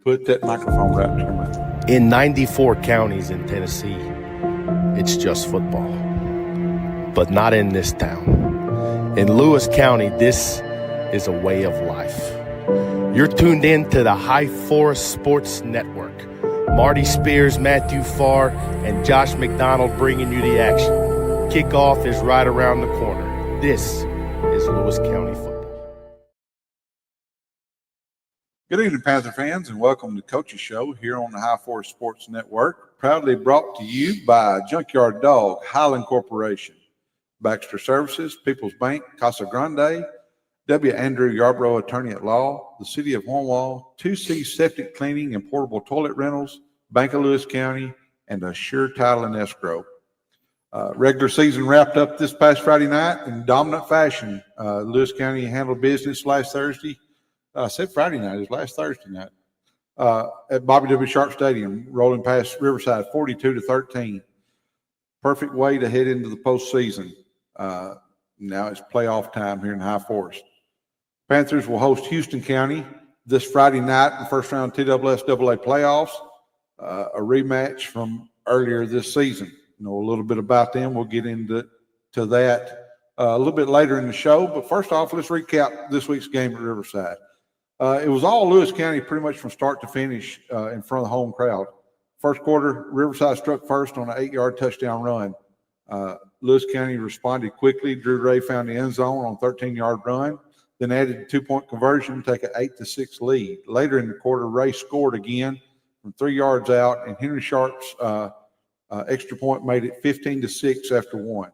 Put that microphone right to your mouth. In 94 counties in Tennessee, it's just football. But not in this town. In Lewis County, this is a way of life. You're tuned in to the High Forest Sports Network. Marty Spears, Matthew Farr, and Josh McDonald bringing you the action. Kickoff is right around the corner. This is Lewis County football. Good evening, Panther fans, and welcome to Coach's Show here on the High Forest Sports Network. Proudly brought to you by Junkyard Dog, Highland Corporation, Baxter Services, People's Bank, Casa Grande, W. Andrew Yarbrough, Attorney at Law, the City of Hornwall, 2C Septic Cleaning and Portable Toilet Rentals, Bank of Lewis County, and Assure Title and Escrow. Regular season wrapped up this past Friday night in dominant fashion. Lewis County handled business last Thursday. I said Friday night, it was last Thursday night, at Bobby W. Sharp Stadium, rolling past Riverside 42-13. Perfect way to head into the postseason. Now it's playoff time here in High Forest. Panthers will host Houston County this Friday night in the first round TSSAA playoffs, a rematch from earlier this season. Know a little bit about them. We'll get into that a little bit later in the show. But first off, let's recap this week's game at Riverside. It was all Lewis County pretty much from start to finish in front of the home crowd. First quarter, Riverside struck first on an 8-yard touchdown run. Lewis County responded quickly. Drew Ray found the end zone on a 13-yard run, then added a 2-point conversion to take an 8-6 lead. Later in the quarter, Ray scored again from 3 yards out, and Henry Sharp's extra point made it 15-6 after one.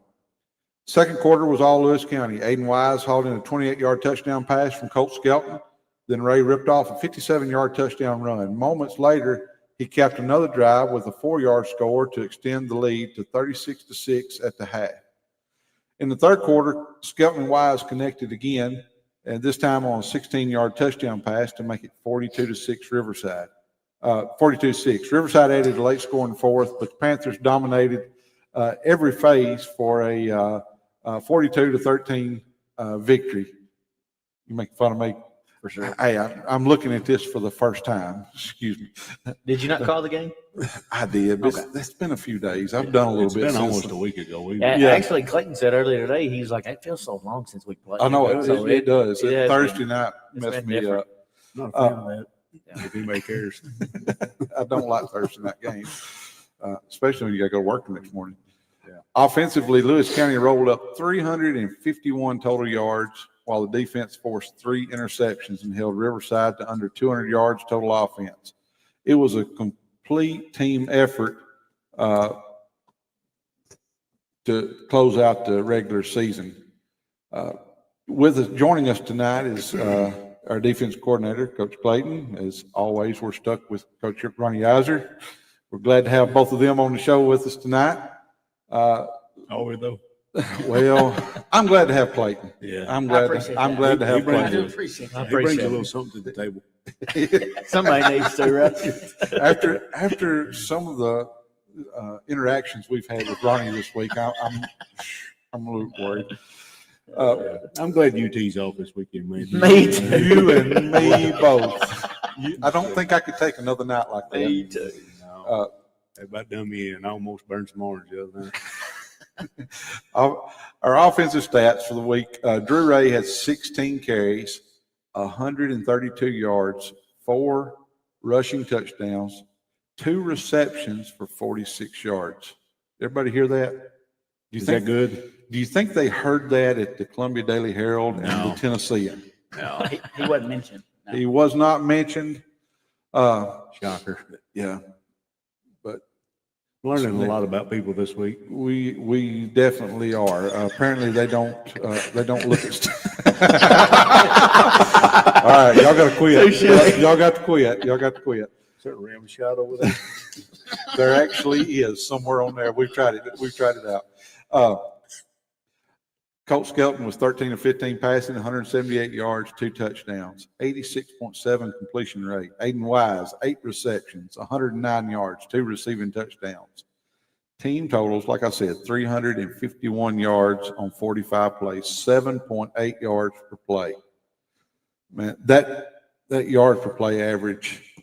Second quarter was all Lewis County. Aiden Wise hauled in a 28-yard touchdown pass from Colt Skelton. Then Ray ripped off a 57-yard touchdown run. Moments later, he capped another drive with a 4-yard score to extend the lead to 36-6 at the half. In the third quarter, Skelton and Wise connected again, and this time on a 16-yard touchdown pass to make it 42-6 Riverside. 42-6. Riverside added a late score in the fourth, but the Panthers dominated every phase for a 42-13 victory. You make fun of me. For sure. Hey, I'm looking at this for the first time. Excuse me. Did you not call the game? I did, but it's been a few days. I've done a little bit. It's been almost a week ago. Actually, Clayton said earlier today, he's like, it feels so long since we played. I know, it does. It Thursday night messed me up. Not a fan of that. If anybody cares. I don't like Thursday night games, especially when you got to go to work the next morning. Yeah. Offensively, Lewis County rolled up 351 total yards, while the defense forced 3 interceptions and held Riverside to under 200 yards total offense. It was a complete team effort to close out the regular season. With us, joining us tonight is our defense coordinator, Coach Clayton. As always, we're stuck with Coach Ronnie Iser. We're glad to have both of them on the show with us tonight. Are we though? Well, I'm glad to have Clayton. Yeah. I'm glad to have I do Clayton. appreciate that. He brings a little something to the table. Somebody needs to, right? After some of the interactions we've had with Ronnie this week, I'm a little worried. I'm glad UT's off this weekend, man. Me too. You and me both. I don't think I could take another night like that. Me too. No. They about done me in. I almost burned some orange the other night. Our offensive stats for the week, Drew Ray had 16 carries, 132 yards, 4 rushing touchdowns, 2 receptions for 46 yards. Everybody hear that? Is that good? Do you think they heard that at the Columbia Daily Herald and the Tennessean? No, he wasn't mentioned. No. He was not mentioned. Shocker. Yeah. But Learning a lot about people this week. we definitely are. Apparently they don't look at All right, y'all got to quit. Y'all got to quit. Y'all got to quit. Is there a rim shot over there? There actually is somewhere on there. We've tried it out. Colt Skelton was 13 of 15 passing, 178 yards, 2 touchdowns, 86.7 completion rate. Aiden Wise, 8 receptions, 109 yards, 2 receiving touchdowns. Team totals, like I said, 351 yards on 45 plays, 7.8 yards per play. Man, that yard per play average,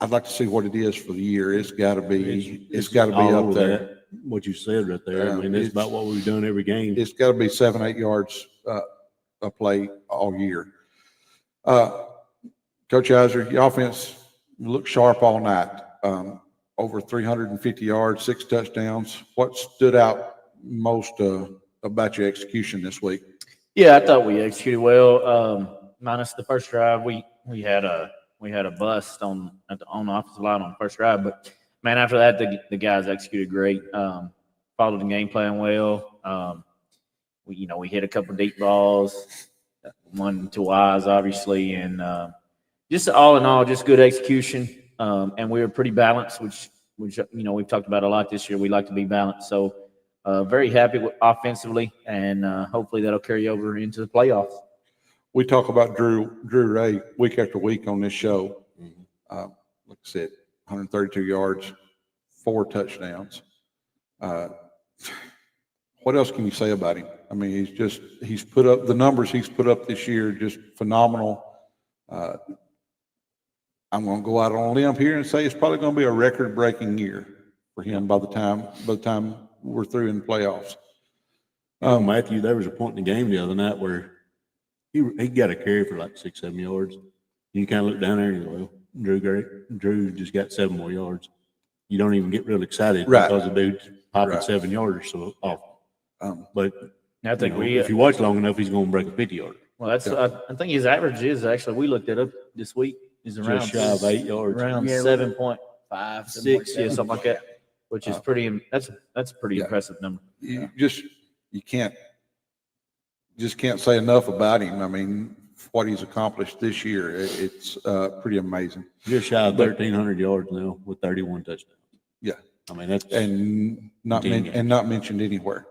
I'd like to see what it is for the year. It's got to be all up over there. that, what you said right there. I mean, it's it's about what we've done every game. It's got to be 7-8 yards a play all year. Coach Heiser, your offense looked sharp all night. Over 350 yards, 6 touchdowns. What stood out most about your execution this week? Yeah, I thought we executed well. Minus the first drive, we had a bust on the offensive line on the first drive, but man, after that the guys executed great. Followed the game plan well. We hit a couple deep balls, one to Wise obviously, and just all in all, just good execution. And we were pretty balanced, which we've talked about a lot this year. We like to be balanced, so very happy with offensively, and hopefully that'll carry over into the playoffs. We talk about Drew Ray week after week on this show. Like I said, 132 yards, 4 touchdowns. What else can you say about him? I mean, he's put up the numbers he's put up this year, just phenomenal. I'm going to go out on a limb here and say it's probably going to be a record-breaking year for him by the time we're through in the playoffs. Matthew, there was a point in the game the other night where he got a carry for like 6-7 yards. You kind of look down there and you go, well, Drew just got 7 more yards. You don't even get real excited because the dude's popping 7 yards or so off. But I think if you watch long enough, he's going to break a 50-yard. Well, I think his average is actually, we looked it up this week, is around Just shy of 8 yards. around 7.5, 6, yeah, something like that, which is that's a pretty impressive number. You can't say enough about him. I mean, what he's accomplished this year, it's pretty amazing. Just shy of 1,300 yards now with 31 touchdowns. Yeah, I mean that's not mentioned anywhere.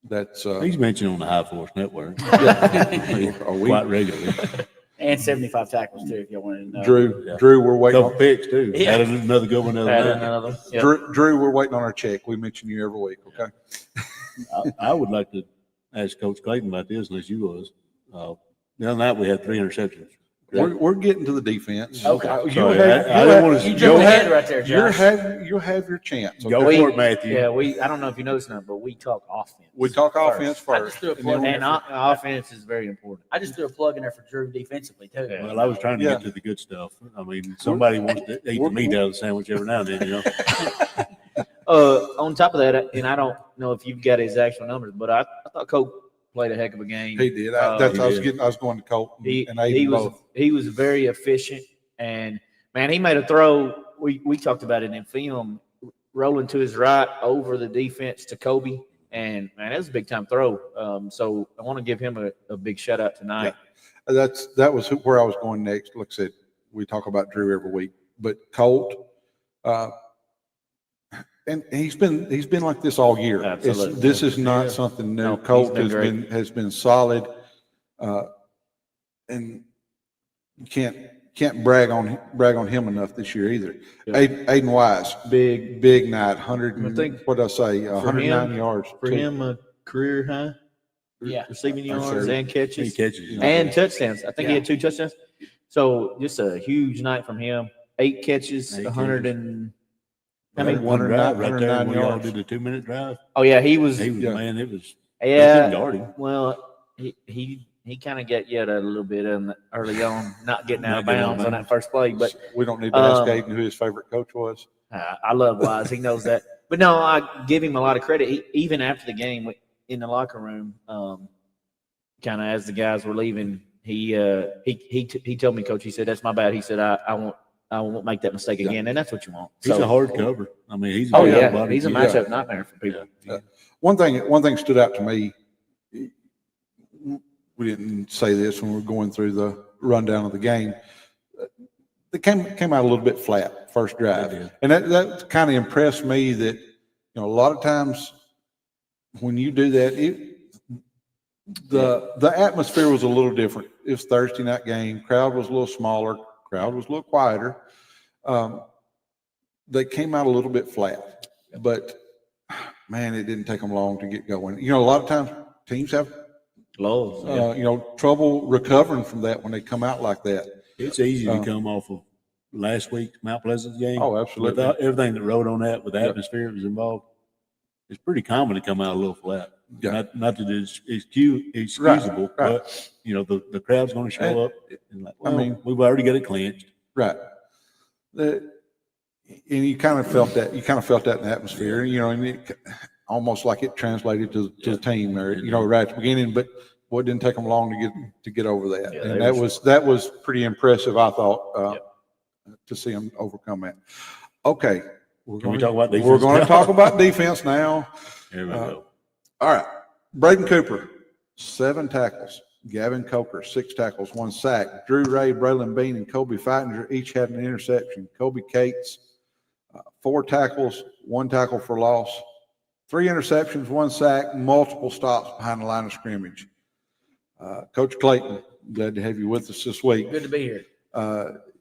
That's he's mentioned on the High Force Network quite regularly. And 75 tackles, too, if you want to know. Drew, we're waiting Couple picks too. Yeah. Had another good one the other night. Yep. Drew, we're waiting on our check. We mention you every week, okay? I would like to ask Coach Clayton about this, unless you was. The other night we had 3 interceptions. We're getting to the defense. Okay. Sorry, I didn't want to You jumped ahead right there, Josh. You'll have your chance. go Okay? for it, Matthew. Yeah, I don't know if you noticed that, but we talk offense. We talk offense I first. just threw a and plug then in And there. offense is very important. I just threw a plug in there for Drew defensively, too. Yeah. Well, I was trying to get to the good stuff. I mean, somebody wants to eat the meat out of the sandwich every now and then, you know. On top of that, and I don't know if you've got his actual numbers, but I thought Colt played a heck of a game. He did. I was going to Colt and Aiden both. He was very efficient, and man, he made a throw. We talked about it in film, rolling to his right over the defense to Kobe, and man, that was a big time throw. So I want to give him a big shout out tonight. Yeah. That was where I was going next. Like I said, we talk about Drew every week, but Colt, and he's been like this all year. Absolutely. This is not something new. No, Colt he's been has been solid, and you can't brag on him enough this year either. Yeah. Aiden Wise, big night, 100. I think what did I say? 109 him- yards For him, a career high Yeah. receiving yards sure. and He catches catches. and touchdowns. I think he Yeah. had 2 touchdowns. So just a huge night from him. 8 catches, 8 100 and I That mean, one drive right there 109 when y'all yards. did the 2-minute drive. oh yeah, he was. He was, Yeah. man, it was. Yeah, couldn't guard him. well, he kind of got yet a little bit early on, not getting out of Not getting out of bounds on bounds. that first play. But We don't need to ask Um, Aiden who his favorite coach was. I love Wise; he knows that. But no, I give him a lot of credit. Even after the game in the locker room, kind of as the guys were leaving, he told me, Coach, he said, "That's my bad." He said, "I won't make that mistake Yeah. again," and that's what you want. He's So- a hard cover. I mean, he's a Oh big yeah, body he's a kid. matchup nightmare for people. One thing stood out to me. We didn't say this when we were going through the rundown of the game. They came out a little bit flat first They drive, did. and that kind of impressed me. That a lot of times when you do that, the atmosphere was a little different. It was Thursday night game. Crowd was a little smaller. Crowd was a little quieter. They came out a little bit flat, but man, it didn't take them long to get going. A lot of times teams have Lows. Yeah. trouble recovering from that when they come out like that. It's easy to come off of last week's Mount Pleasant game. Oh, absolutely. Without everything that rode on that, with the Yep. atmosphere that was involved, it's pretty common to come out a little flat. Yeah. Not that it's excusable, right. but the crowd's going to show up. And like, I mean- we've already got it clinched. Right. And you kind of felt that. You kind of felt that in the atmosphere. And it, almost like it translated to the team, or right at the beginning. But it didn't take them long to get over that. Yeah, and they that was pretty impressive, I thought, to see them overcome that. Okay, Can we talk about defense? we're going to talk about defense now. There we go. All right. Braden Cooper, 7 tackles. Gavin Coker, 6 tackles, 1 sack. Drew Ray, Braylon Bean, and Kobe Feitinger each had an interception. Kobe Cates, 4 tackles, 1 tackle for loss, 3 interceptions, 1 sack, multiple stops behind the line of scrimmage. Coach Clayton, glad to have you with us this week. Good to be here.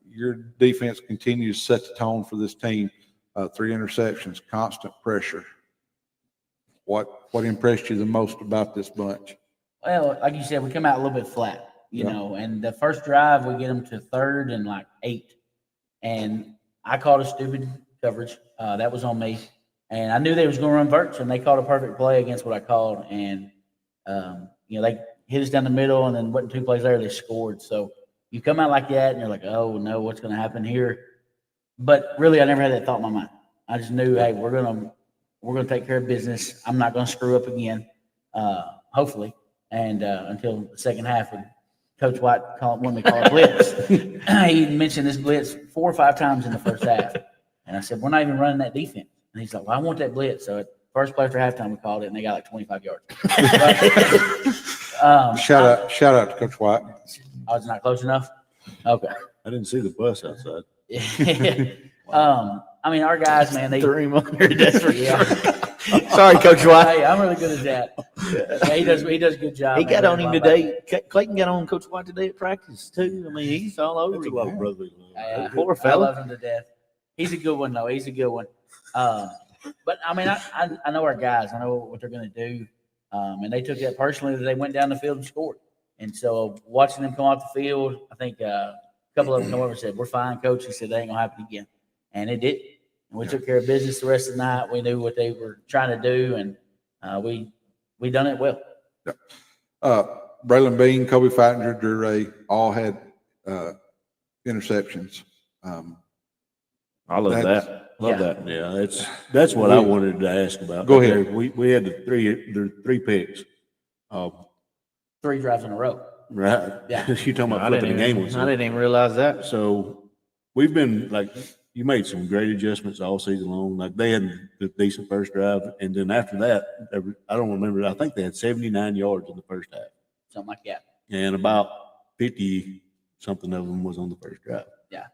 Your defense continues to set the tone for this team. 3 interceptions, constant pressure. What impressed you the most about this bunch? Well, like you said, we come out a little bit flat, and the first drive we get them to 3rd and 8. And I called a stupid coverage. That was on me. And I knew they was going to run verts, and they called a perfect play against what I called. And, they hit us down the middle, and then wasn't 2 plays later, they scored. So you come out like that, and you're like, oh, no, what's going to happen here? But really, I never had that thought in my mind. I just knew, hey, we're going to take care of business. I'm not going to screw up again, hopefully. And until the second half, when Coach White wanted me to call a blitz. He mentioned this blitz 4 or 5 times in the first half. And I said, we're not even running that defense. And he's like, well, I want that blitz. So at first play after halftime, we called it, and they got like 25 yards. Shout out to Coach White. I was not close enough. Okay. I didn't see the bus outside. I mean, our guys, man, they Threw him under. That's for yeah. sure. Sorry, Coach White. Hey, I'm really good at that. Yeah, he does a good job. He man. got on him today. Clayton got on Coach White today at practice too. I mean, he's all over That's a him. lot of brotherly love. Yeah, Poor I fella. love him to death. He's a good one, though. He's a good one. But I mean, I know our guys. I know what they're going to do, and they took that personally that they went down the field and scored. And so watching them come off the field, I think a couple of them come over and said, "We're fine, Coach." He said, "That ain't gonna happen again," and it did. And we took care of business the rest of the night. We knew what they were trying to do, and we done it well. Braylon Bean, Kobe Feitinger, Drew Ray all had interceptions. I love That's- that. Love Yeah. that. Yeah, that's what I wanted to ask about. Go ahead. We had the 3 picks. 3 drives in a row. Right. Yeah. You're talking I about flipping the game on I didn't even realize that. So we've been you made some great adjustments all season long. Like they had a decent first drive, and then after that, I don't remember. I think they had 79 yards in the first half, Something like that. and about 50 something of them was on the first drive. Yeah.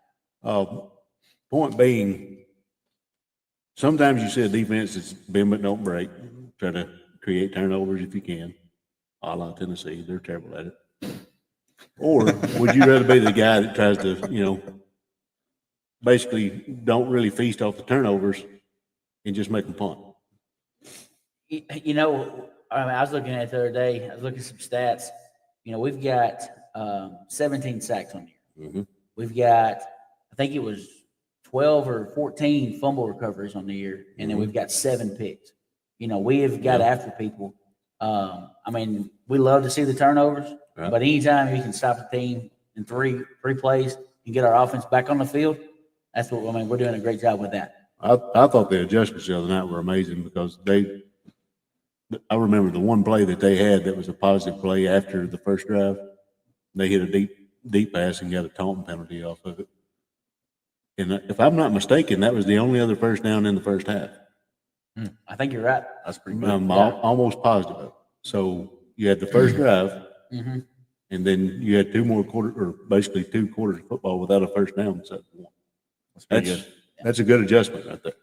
Point being, sometimes you see a defense that's bend but don't break. Try to create turnovers if you can. A la Tennessee, they're terrible at it. Or would you rather be the guy that tries to, basically don't really feast off the turnovers and just make them punt? I mean, I was looking at it the other day. I was looking at some stats. We've got 17 sacks on here. Mhm. We've got, I think it was 12 or 14 fumble recoveries on the year, and then we've got 7 picks. We have got after people. I mean, we love to see the turnovers, Right. but anytime you can stop a team in three plays and get our offense back on the field, that's what we're doing a great job with that. I thought the adjustments the other night were amazing because I remember the one play that they had that was a positive play after the first drive. They hit a deep pass and got a taunting penalty off of it. And if I'm not mistaken, that was the only other first down in the first half. I think you're right. That's pretty good. I'm almost positive. So you had the first drive, Mm-hmm. and then you had 2 more basically 2 quarters of football without a first down. So That's pretty good. that's a good adjustment right there.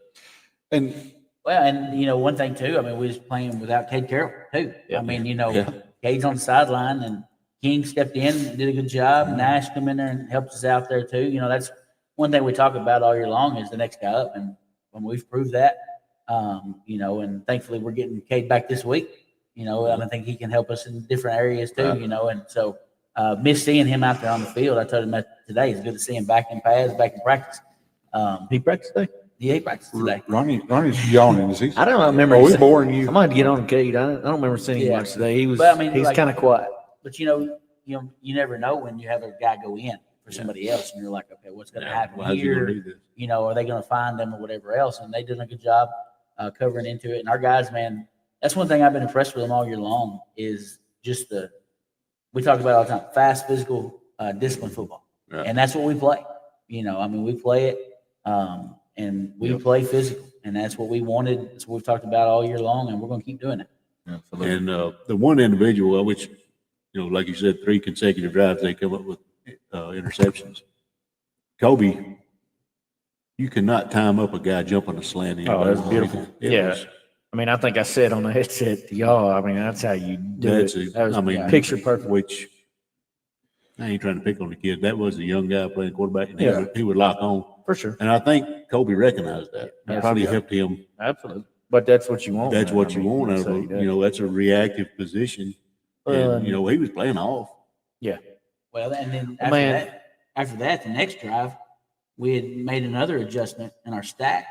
And Well, and one thing too, I mean, we was playing without Cade Carroll too. Yeah. I mean, Yeah. Cade's on the sideline, and King stepped in and did a good job. Nash come in there and helped us out there too. That's one thing we talk about all year long is the next guy up, and when we've proved that, and thankfully we're getting Cade back this week. And I think he can help us in different areas too. Right. And so Miss seeing him out there on the field. I told him that today. It's good to see him back in pads, back in practice. He practiced today. Yeah, he practiced today. Ronnie's yawning. Is he? I don't remember. Are we boring you? I might get on Cade. I don't remember seeing him Yeah. much today. He was. But, I mean, he's like- kind of quiet. But you never know when you have a guy go in for somebody else, and you're like, okay, what's going to happen Well, how's he gonna here? do this? Are they going to find them or whatever else? And they did a good job covering into it. And our guys, man, that's one thing I've been impressed with them all year long is just we talk about it all the time, fast, physical, disciplined football. Right. And that's what we play. We play it and we play physical. And that's what we wanted. That's what we've talked about all year long, and we're going to keep doing it. Absolutely. And the one individual, which, like you said, 3 consecutive drives, they come up with interceptions. Kobe, you cannot time up a guy jumping a slant. Oh, that's beautiful. It Yeah. was- I mean, I think I said on the headset to y'all. I mean, that's how you do That's it. That was picture picture perfect. Which I ain't trying to pick on the kid. That was a young guy playing quarterback, and Yeah. he would lock on. For sure. And I think Kobe recognized that. That Yes, probably yeah. helped him. Absolutely. But that's what you want. That's man. what I you mean, want out that's of how a, you do it. that's a reactive position. And, he was playing off. Yeah. Well, and then Oh, man. after that, the next drive, we had made another adjustment in our stack.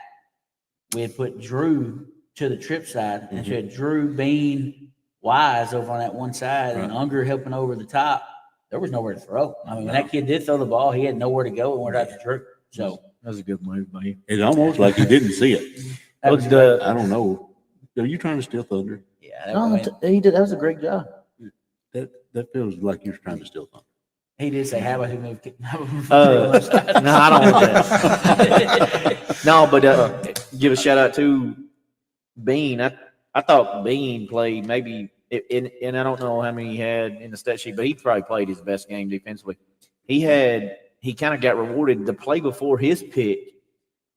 We had put Drew to the trip side, and so we had Drew, Bean, Wise over on that one side, and Unger helping over the top. There was nowhere to throw. I mean, when that kid did throw the ball, he had nowhere to go and went out to Drew. So That was a good move by you. It's almost like he didn't see it. that was I don't know. Are you trying to steal thunder? yeah. I mean, he did. That was a great job. That feels like you're trying to steal thunder. he did say, "How about we move?" No, I don't want that. No, but give a shout out to Bean. I thought Bean played maybe, and I don't know how many he had in the stat sheet, but he probably played his best game defensively. He kind of got rewarded. The play before his pick,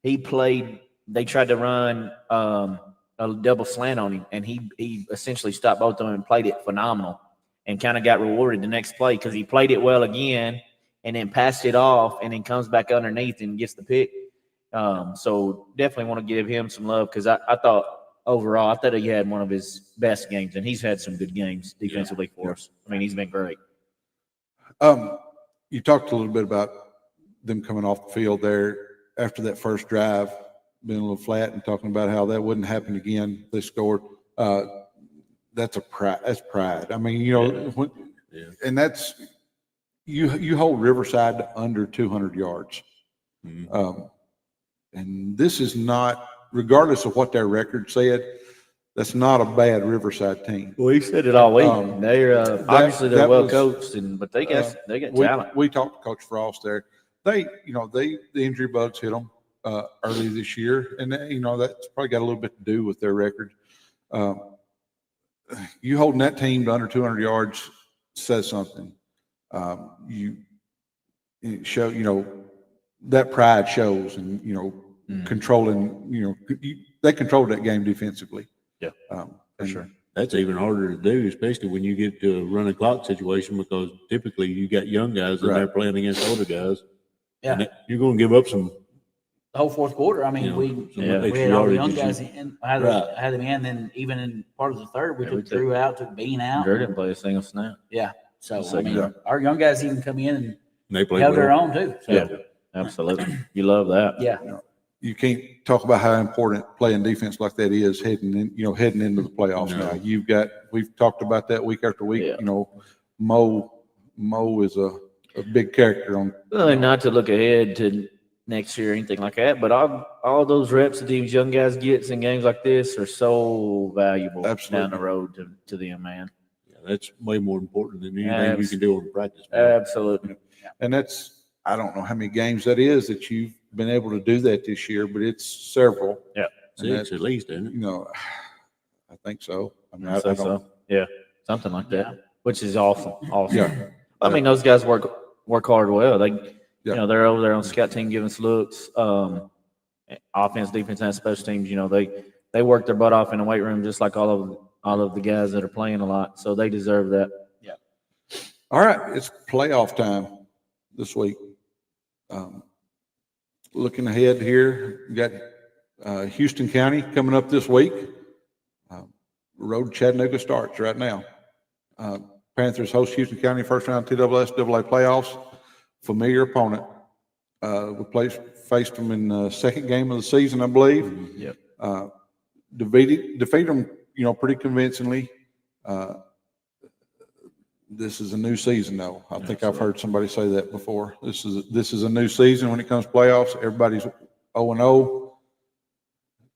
they tried to run a double slant on him, and he essentially stopped both of them and played it phenomenal and kind of got rewarded the next play because he played it well again and then passed it off and then comes back underneath and gets the pick. So definitely want to give him some love because I thought overall, I thought he had one of his best games, and he's had some good games defensively for us. I mean, he's been great. You talked a little bit about them coming off the field there after that first drive, being a little flat, and talking about how that wouldn't happen again. They scored. That's pride. That's pride. I mean, and that's you hold Riverside to under 200 yards, and this is not, regardless of what their record said, that's not a bad Riverside team. Well, he said it all week. They're obviously they're that well was, coached, but they got talent. We talked to Coach Frost there. The injury bugs hit them early this year, and that's probably got a little bit to do with their record. You holding that team to under 200 yards says something. That pride shows, and controlling. They controlled that game defensively. Yeah, for sure. That's even harder to do, especially when you get to a running clock situation, because typically you got young guys in there playing against older guys. Yeah. And you're going to give up some. The whole fourth quarter. I mean, we had all the young guys in. I had them in. Then even in part of the third, we took Drew out, took Bean out. Drew didn't play a single snap. Yeah. So I mean, our young guys even come in and They play held well. their own too. So, Yeah, absolutely. You love that. yeah. You can't talk about how important playing defense like that is heading into the playoffs. No. Now we've talked about that week after week. Yeah. Mo is a big character on. Well, and not to look ahead to next year or anything like that, but all those reps that these young guys get in games like this are so valuable Absolutely. down the road to them, man. Yeah, that's way more important than anything you can do on the practice field. Absolutely. And I don't know how many games that is that you've been able to do that this year, but it's several. Yeah. And 6 at least, isn't it? I think so. I mean, I So, don't. yeah, something like that, which is awesome. Awesome. Yeah. I mean, those guys work hard well. They, Yeah. they're over there on the scout team giving us looks. Offense, defense, and special teams. They work their butt off in the weight room just like all of the guys that are playing a lot. So they deserve that. All right, it's playoff time this week. Looking ahead here, we got Houston County coming up this week. Road to Chattanooga starts right now. Panthers host Houston County first round TSSAA playoffs. Familiar opponent. Faced them in the second game of the season, I believe. Yep. Defeated them, pretty convincingly. This is a new season, though. I think I've heard somebody say that before. This is a new season when it comes to playoffs. Everybody's 0-0.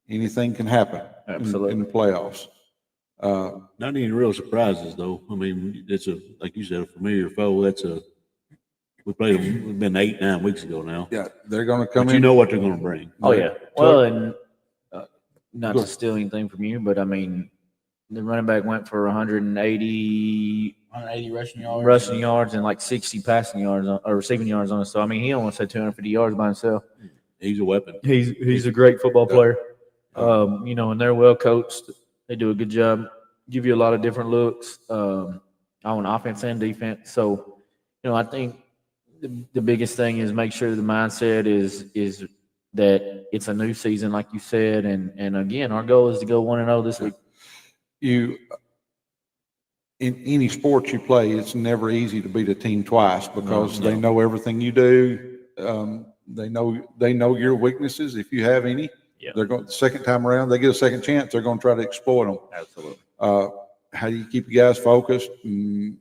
Anything can happen in the playoffs. Not any real surprises, though. I mean, it's like you said, a familiar foe. We played them. It's been 8-9 weeks ago now. Yeah, they're going to come But in. you know what they're going to bring. Oh yeah. Well, and not to steal anything from you, but I mean, the running back went for 180 rushing yards. and like 60 passing yards or receiving yards on us. So I mean, he almost had 250 yards by himself. He's a weapon. He's a great football player. And they're well coached. They do a good job. Give you a lot of different looks on offense and defense. So, I think the biggest thing is make sure the mindset is that it's a new season, like you said, and again, our goal is to go 1-0 this week. In any sport you play, it's never easy to beat a team twice because they know everything you do. They know your weaknesses if you have any. Yeah. They're going the second time around. They get a second chance. They're going to try to exploit them. Absolutely. How do you keep your guys focused and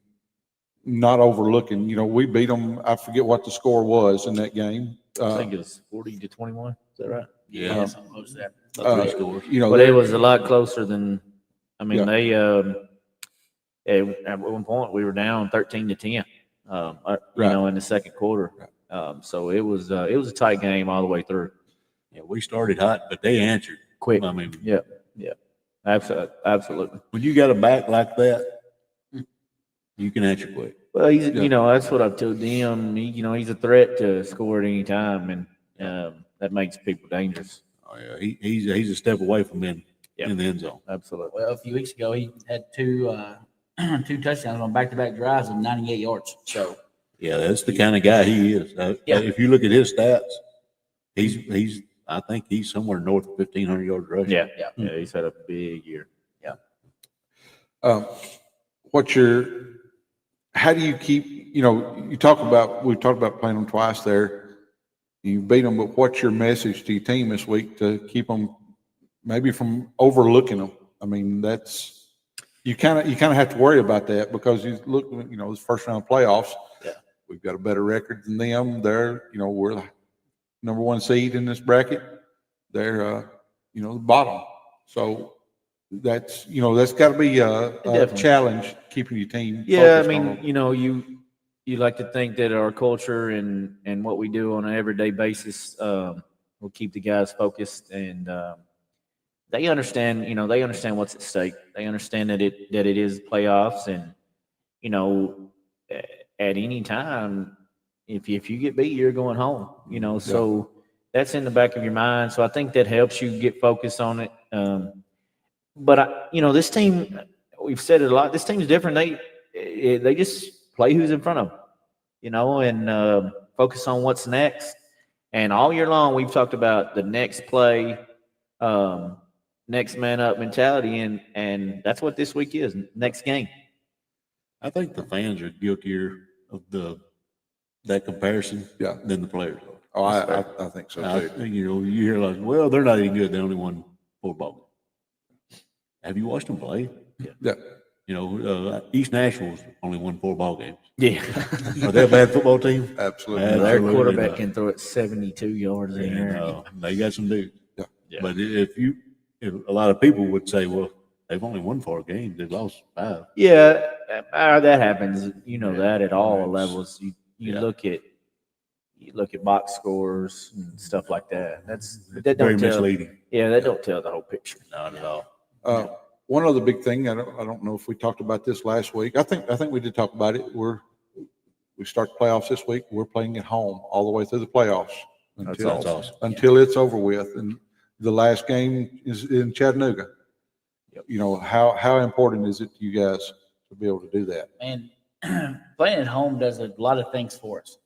not overlooking? We beat them. I forget what the score was in that game. I think it was 40-21. Is that right? Yeah, something close to that. Three scores. But it was a lot closer than. I mean, they. At one point we were down 13-10. In the second quarter. So it was a tight game all the way through. Yeah, we started hot, but they answered Quick. I mean, Yeah. Absolutely. when you got a back like that, you can answer quick. Well, he's that's what I've told them. He's a threat to score at any time, and that makes people dangerous. Oh yeah, he's a step away from being Yeah. in the end zone. Absolutely. Well, a few weeks ago, he had two touchdowns on back-to-back drives of 98 yards. So, Yeah, that's the kind of guy he is. Yeah. If you look at his stats, he's I think he's somewhere north of 1,500 yards rushing. Yeah. He's had a big year. How do you keep, we've talked about playing them twice there. You beat them, but what's your message to your team this week to keep them maybe from overlooking them? I mean, you kind of have to worry about that because you look, this first round playoffs. Yeah. We've got a better record than them. They're, we're the number one seed in this bracket. They're, the bottom. So that's got to be a Definitely. challenge keeping your team. Yeah, I focused on mean, them. you like to think that our culture and what we do on an everyday basis will keep the guys focused, and they understand. They understand what's at stake. They understand that it is playoffs, and at any time, if you get beat, you're going home. So that's in the back of your mind. So I think that helps you get focused on it. But this team, we've said it a lot. This team's different. They just play who's in front of them, and focus on what's next. And all year long, we've talked about the next play, next man up mentality, and that's what this week is. Next game. I think the fans are guiltier of that comparison than the players are. Oh, I think so too. You hear like, well, they're not any good. They only won 4 ball games. Have you watched them play? Yeah. East Nashville's only won 4 ball games. Yeah. Are they a bad football team? Absolutely. Their Absolutely quarterback not. can throw it 72 yards in there. And, they got some dudes. Yeah. But if a lot of people would say, well, they've only won 4 games. They've lost 5. Yeah, that happens. That at all levels. You look at box scores and stuff like that. That Very don't tell. misleading. Yeah, that don't tell the whole picture. Not at all. One other big thing, I don't know if we talked about this last week. I think we did talk about it. We start the playoffs this week. We're playing at home all the way through the playoffs That's awesome. until it's over with. And the last game is in Chattanooga. Yep. How important is it to you guys to be able to do that? and playing at home does a lot of things for us.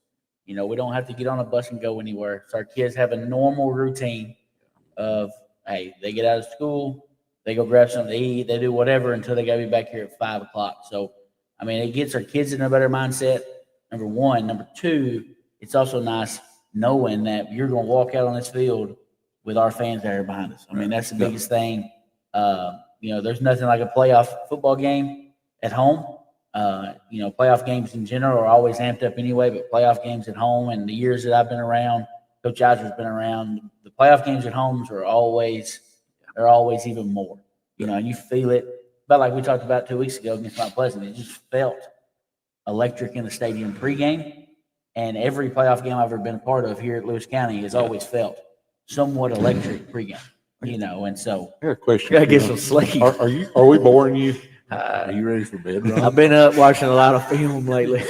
We don't have to get on a bus and go anywhere. So our kids have a normal routine of, hey, they get out of school, they go grab something to eat, they do whatever until they got to be back here at 5 o'clock. So I mean, it gets our kids in a better mindset, number one. Number two, it's also nice knowing that you're going to walk out on this field with our fans there behind us. I mean, that's the biggest thing. There's nothing like a playoff football game at home. Playoff games in general are always amped up anyway, but playoff games at home, and the years that I've been around, Coach Eiser's been around, the playoff games at homes are always even more. And you feel it. But like we talked about 2 weeks ago against Mount Pleasant, it just felt electric in the stadium pregame. And every playoff game I've ever been a part of here at Lewis County has always felt somewhat electric pregame. And so I got a question. Gotta get some sleep. Are we boring you? Are you ready for bed, Rob? I've been up watching a lot of film lately.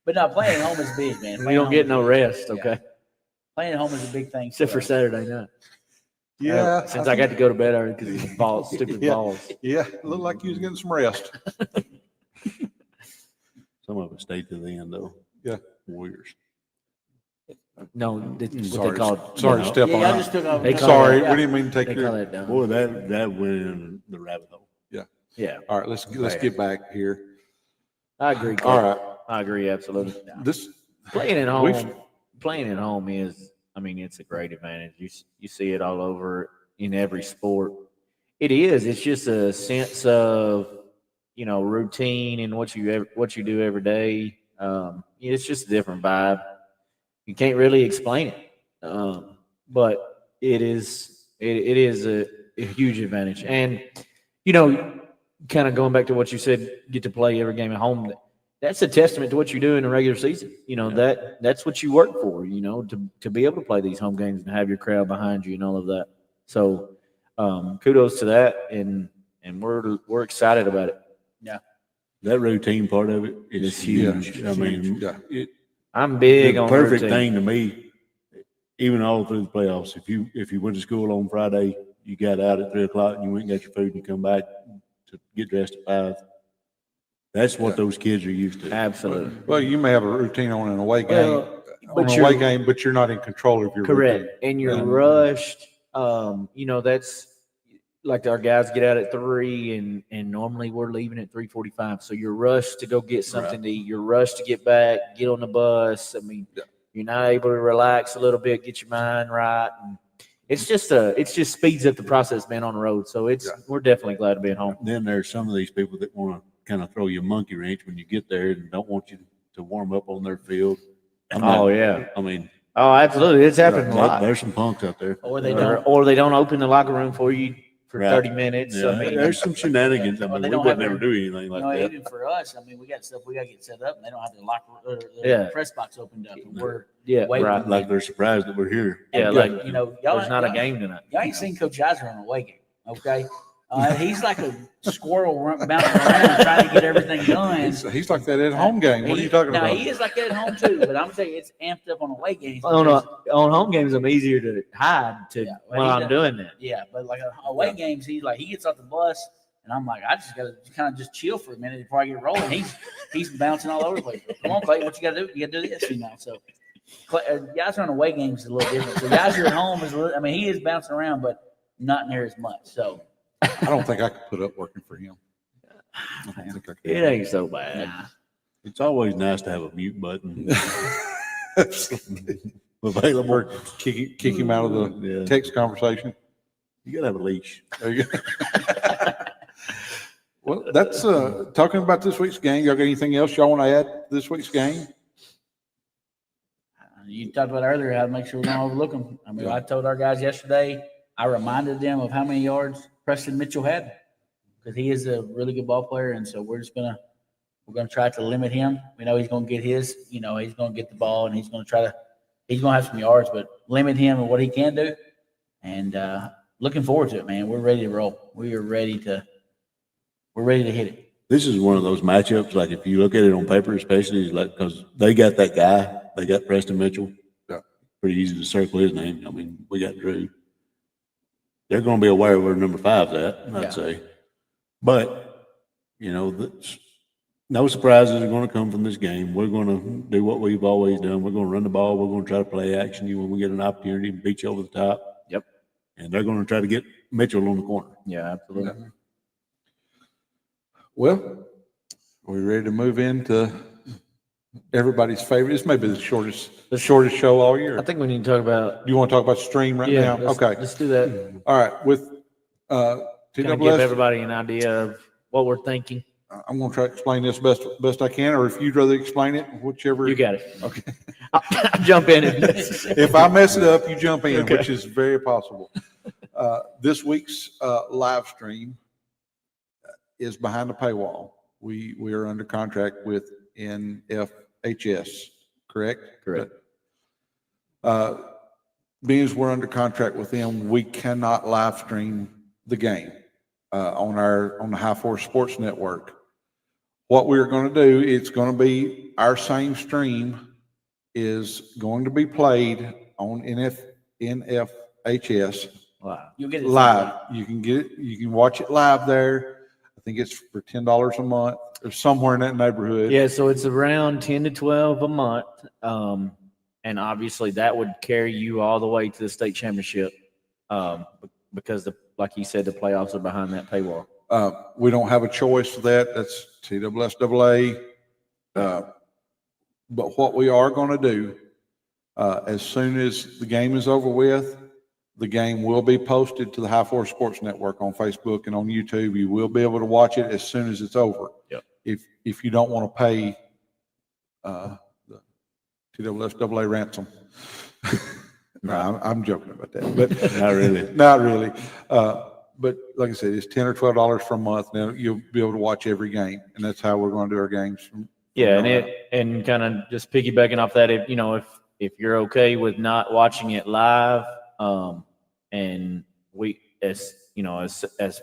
but no, playing at home is big, man. We Playing don't at get home no is big. rest, okay? Playing at home is a big thing. Except for us. Saturday night. Yeah. Since I got to go to bed early because of the balls, stupid Yeah. balls. Yeah, it looked like you was getting some rest. Some of us stayed to the end, though. Yeah. Warriors. No, it's what Sorry, they call sorry to step Yeah, on I that. just took over. They call Sorry, it- we didn't mean to take They call your. that down. Boy, that went in the rabbit hole. Yeah, All right, let's get back here. I agree. Coach. All right, I agree absolutely. this Playing at We've- home, it's a great advantage. You see it all over in every sport. It is. It's just a sense of routine and what you do every day. It's just a different vibe. You can't really explain it, but it is a huge advantage. And kind of going back to what you said, get to play every game at home. That's a testament to what you do in the regular season. That's what you work for. To be able to play these home games and have your crowd behind you and all of that. So kudos to that, and we're excited about it. That routine part of it is It's huge. huge. I mean, Yeah. I'm big the on perfect routine. thing to me, even all through the playoffs. If you went to school on Friday, you got out at 3:00 and you went and got your food and you come back to get dressed at 5. That's what those kids are used to. Absolutely. well, you may have a routine on an away game, Well, but but you're not in control of your correct. routine. And you're Yeah. rushed. That's like our guys get out at 3 and normally we're leaving at 3:45. So you're rushed to go get something to eat. You're rushed to get back, get on the bus. I mean, you're not able to relax a little bit, get your mind right. And it just speeds up the process being on the road. So we're definitely glad to be at home. Then there's some of these people that want to kind of throw you a monkey wrench when you get there and don't want you to warm up on their field. Yeah. I mean, Oh, absolutely. It's happened a lot. there's some punks out there. Or they don't. Or they don't open the locker room for you for Right. 30 minutes. Yeah, I mean, there's some shenanigans. I Or mean, they we don't would have never their- do anything like that. Even for us, I mean, we got stuff we got to get set up, and they don't have their locker or Yeah. their press box opened up, and we're yeah, waiting. right. Like they're surprised that we're here. Yeah, And, like y'all there's not a y'all- game tonight. Y'all ain't seen Coach Eiser on a away game, okay? He's like a squirrel bouncing around trying to get everything done. He's like that at home game. What are you talking Now about? he is like that at home too, but I'm saying it's amped up on away games. On because- on home games, I'm easier to hide Yeah, well, while he I'm does. doing that. Yeah, but like away games, he gets off the bus, and I'm like, I just gotta kind of just chill for a minute before I get rolling. He's bouncing all over the place. Come on, Clay, what you gotta do? You gotta do this, So, guys on away games is a little different. So guys are at home is a little. I mean, he is bouncing around, but not near as much. So, I don't think I could put up working for him. I don't think I could. It ain't so bad. nah. It's always nice to have a mute button Absolutely. available. Or kick him out of the Yeah. text conversation. You gotta have a leash. There you go. Well, that's talking about this week's game. Y'all got anything else y'all want to add to this week's game? You talked about earlier how to make sure we don't overlook them. I mean, I told our guys yesterday. I reminded them of how many yards Preston Mitchell had because he is a really good ball player, and so we're gonna try to limit him. We know he's gonna get his. He's gonna get the ball, and he's gonna have some yards, but limit him and what he can do. And looking forward to it, man. We're ready to roll. We're ready to hit it. This is one of those matchups, like if you look at it on paper, especially, is like because they got that guy, they got Preston Mitchell. Yeah. Pretty easy to circle his name. I mean, we got Drew. They're going to be aware where number 5's at, I'd Yeah. say. But, no surprises are going to come from this game. We're going to do what we've always done. We're going to run the ball. We're going to try to play action you when we get an opportunity and beat you over the top. Yep. And they're going to try to get Mitchell on the corner. Yeah, absolutely. Well, Are we ready to move into everybody's favorite? This may be the shortest show all year. I think we need to talk about. You want to talk about stream right now? Okay. Let's do that. All right. With Kind of give TWS, everybody an idea of what we're thinking. I'm going to try to explain this best I can, or if you'd rather explain it, whichever. You got it. Okay. I'll jump in if necessary. If I mess it up, you jump in, Okay. which is very possible. This week's live stream is behind the paywall. We are under contract with NFHS, correct? Correct. Being as we're under contract with them, we cannot live stream the game on the High Force Sports Network. What we're going to do, it's going to be our same stream is going to be played on NFHS Wow. You'll get it live. You can get it. You can watch it live there. I think it's for $10 a month or somewhere in that neighborhood. Yeah, so it's around 10 to 12 a month. And obviously that would carry you all the way to the state championship. Because like you said, the playoffs are behind that paywall. We don't have a choice for that. That's TWSAA. But what we are going to do, as soon as the game is over with, the game will be posted to the High Force Sports Network on Facebook and on YouTube. You will be able to watch it as soon as it's over. Yep. If you don't want to pay the TWSAA ransom. No, I'm joking about that, but Not really. not really. But like I said, it's $10 or $12 for a month. Now you'll be able to watch every game, and that's how we're going to do our games. Yeah, and kind of just piggybacking off that, if you're okay with not watching it live, and we as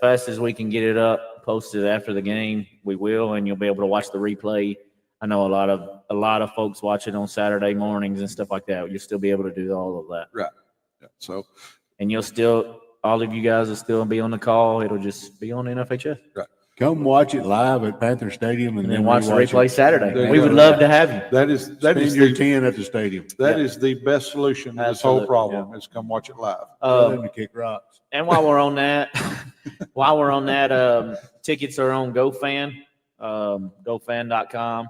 fast as we can get it up, posted after the game, we will, and you'll be able to watch the replay. I know a lot of folks watch it on Saturday mornings and stuff like that. You'll still be able to do all of that. Right. Yeah. So And all of you guys will still be on the call. It'll just be on NFHS. Come watch it live at Panther Stadium And then watch the rewatch replay it. Saturday. There you We go. would love to have you. that is Spend your 10 at the stadium. that is the best solution to this whole Absolutely, problem is come watch it live. Tell them to kick rocks. And while we're on that, tickets are on GoFan, GoFan.com,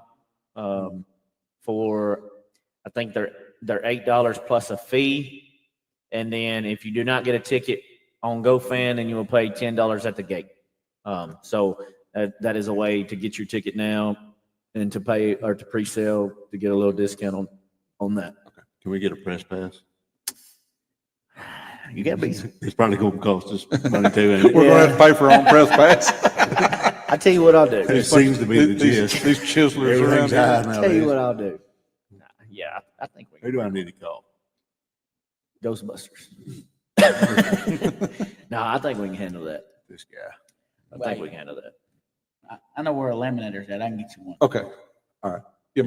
for, I think they're $8 plus a fee. And then if you do not get a ticket on GoFan, then you will pay $10 at the gate. So that is a way to get your ticket now and to pay or to pre-sale to get a little discount on that. Can we get a press pass? You got to be. It's probably going to cost us money too. ain't it? We're going to have to pay for our own press pass. I tell you what I'll do. It seems to be the gist. These chiselers around Everything's high here. Tell you nowadays. what I'll do. Yeah, I think we Who do I need to call? Ghostbusters. No, I think we can handle that. This guy. I think we can handle that. I know where a laminator's at. I can get you one. Okay. All right. Yeah,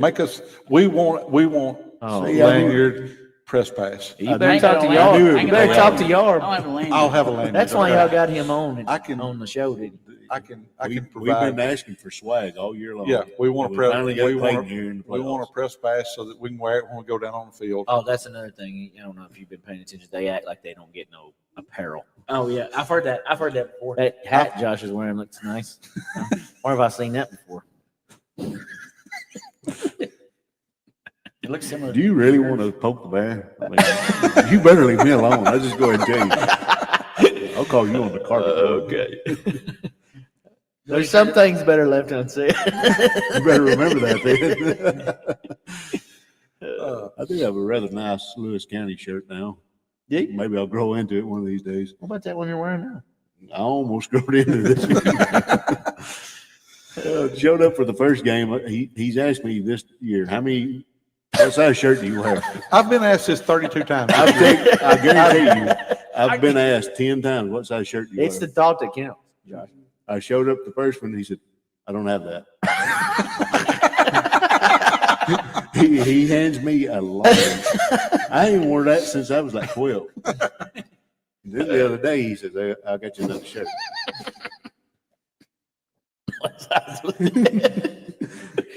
we want Oh, See, I knew- lanyard press pass. You I better ain't talk to got a y'all. lanyard. You I ain't better got a talk to lanyard. y'all. I don't have a lanyard. I'll have a lanyard. That's why Okay. y'all got him on I on the show, didn't you? I can We've provide. been asking for swag all year long. Yeah, we want And to press. finally got We Clayton want here in the we want playoffs. a press pass so that we can wear it when we go down on the field. Oh, that's another thing. I don't know if you've been paying attention. They act like they don't get no apparel. Oh yeah, I've heard that before. That hat Josh is wearing looks nice. Where have I seen that before? It looks similar. Do you really want to poke the bear? I mean, you better leave me alone. I'll just go ahead and tell you. I'll call you on the carpet. Okay. There's some things better left unsaid. You better remember that then. I do have a rather nice Lewis County shirt now. Yeah. Maybe I'll grow into it one of these days. What about that one you're wearing now? I almost growed into this. Showed up for the first game. He's asked me this year, what size shirt do you wear? I've been asked this 32 times. I guarantee you, I've been asked 10 times, what size shirt do you It's wear? the thought that counts, Josh. I showed up the first one. He said, I don't have that. he hands me a large. I ain't worn that since I was like 12. Then the other day, he says, I got you another shirt.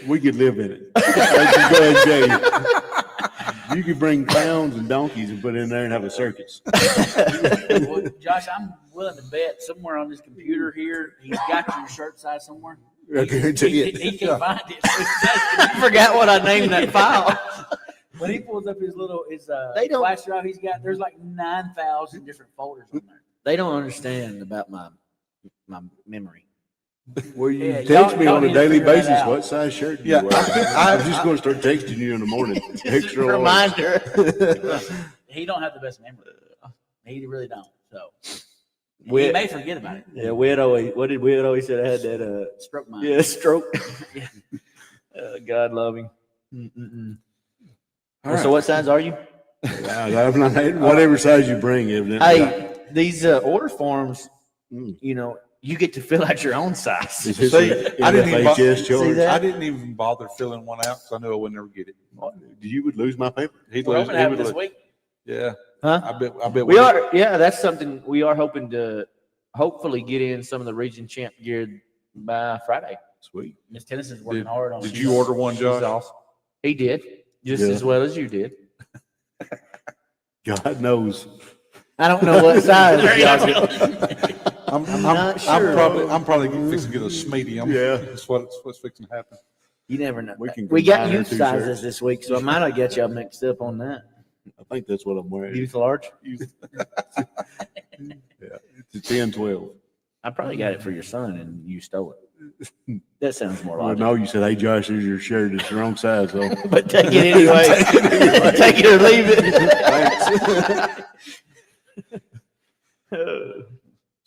We could live in it. I can go ahead and tell you. You could bring clowns and donkeys and put in there and have a circus. Well, Josh, I'm willing to bet somewhere on this computer here, he's got your shirt size somewhere. I guarantee it. He can't find it. I forgot what I named that file. When he pulls up his They don't- flash drive he's got, there's like 9,000 different folders on there. They don't understand about my memory. Well, you Yeah, text y'all- me y'all on a need to daily figure that basis. out. What size shirt do Yeah, you wear? I- I'm just going to start texting you in the morning. Extra large. Reminder. He don't have the best memory. He really don't. So he We- may forget about it. Yeah, we had always. What did we had always said? I had that. Stroke mine. Yeah, stroke. Yeah. God love him. Mm-mm-mm. All So, right. what size are you? I'm not, whatever size you bring, evidently. Hey, these order forms. Mm. You know, you get to fill out your own size. Is this See, a I didn't even NFHS See charge? that? I didn't even bother filling one out because I knew I would never get it. You would lose my paper. He'd We're lose. hoping to He have would it this lose. week. Yeah, Huh? I bet We are. Yeah, that's something we are hoping to hopefully get in some of the region champ gear by Friday. Sweet. Miss Tennyson's working hard on it. Did you order one, She's Josh? awesome. He did just Yeah. as well as you did. God knows. I don't know what size. There you y'all go. get. I'm not sure. I'm probably fixing to get a medium. Yeah. That's what's fixing to happen. You never know. We can We got combine our youth two sizes shirts. this week, so I might have got y'all mixed up on that. I think that's what I'm wearing. Youth large. It's a 10, 12. I probably got it for your son, and you stole it. That sounds more Well, logical. no, you said, hey, Josh, here's your shirt. It's the wrong size, though. But take it anyway. Take it or leave it.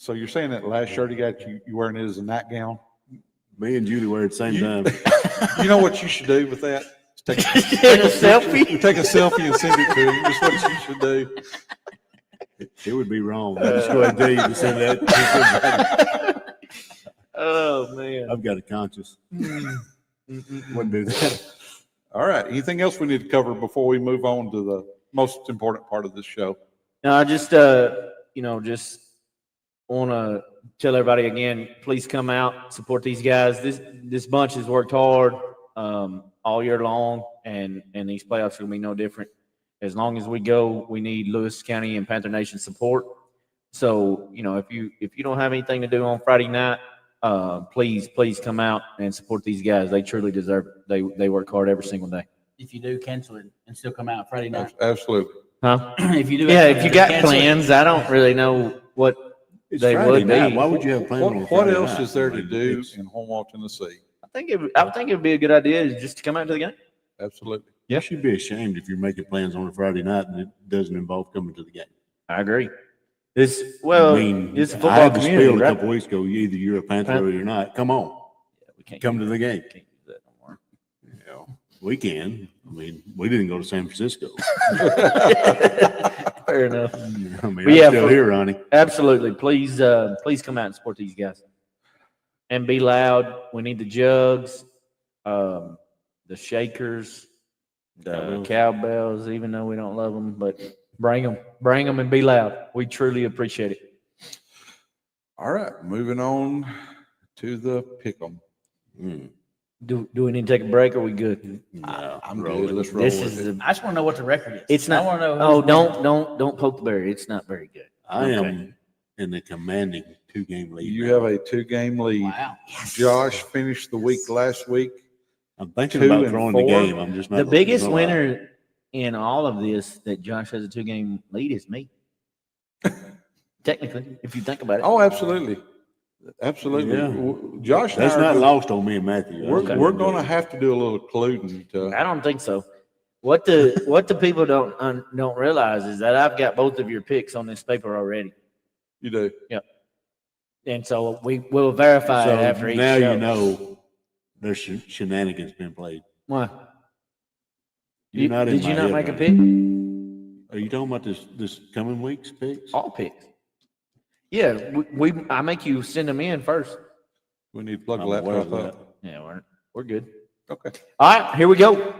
So you're saying that last shirt he got you wearing it as a nightgown? Me and Julie wear it at the same time. You know what you should do with that? Take Take a selfie. take a selfie and send it to him. That's what you should do. It would be wrong. I'll just go ahead and tell you to send that to somebody. Oh man. I've got a conscience. Wouldn't do that. All right. Anything else we need to cover before we move on to the most important part of this show? No, I just just want to tell everybody again, please come out, support these guys. This bunch has worked hard all year long, and these playoffs are gonna be no different. As long as we go, we need Lewis County and Panther Nation support. So, if you don't have anything to do on Friday night, please come out and support these guys. They truly deserve it. They work hard every single day. If you do, cancel it and still come out Friday night. Absolutely. Huh? If you do, Yeah, if you got cancel it. plans, I don't really know what It's They Friday would night. be. Why would you have plans on a What Friday else night? is there I to mean, do it's- in Hornwall, Tennessee? I would think it would be a good idea is just to come out to the game. Absolutely. You should be ashamed if you're making plans on a Friday night and it doesn't involve coming to the game. I agree. I mean, it's a I football had the community, spiel a right? couple weeks ago. Either you're a Panther or you're not. Come on, We can't come to the game. can't use that no more. You know, we can. I mean, we didn't go to San Francisco. Fair enough. I mean, But I'm yeah, still for- here, Ronnie. Absolutely. Please come out and support these guys. And be loud. We need the jugs, the shakers, the Cowbells. cowbells, even though we don't love them, but bring them and be loud. We truly appreciate it. All right. Moving on to the pick'em. Mm. Do we need to take a break or are we good? I'm roll good. it. Let's roll This with is it. the, I just want to know what the record is. it's not, I want to know. oh, who's winning. don't poke the bear. It's not very good. I Okay. am in the commanding 2-game lead. You now. have a 2-game lead. Wow. Josh finished the week last week. I'm thinking 2 about and throwing 4. the game. I'm just not. The biggest gonna lie. winner in all of this that Josh has a 2-game lead is me. Technically, if you think about it. Oh, absolutely. Absolutely. Yeah. Josh and That's I are not gonna- lost on me and Matthew. We're going to have to do a little colluding to, I don't think so. What the people don't realize is that I've got both of your picks on this paper already, you do. and so we will verify So it after each now show. you know there's shenanigans been played. Why? You're not in Did you my not head make a right pick? now. Are you talking about this coming week's picks? All picks. Yeah, I make you send them in first. We need to plug the I'm aware laptop of up. Yeah, we're good. Okay. All right, here we go.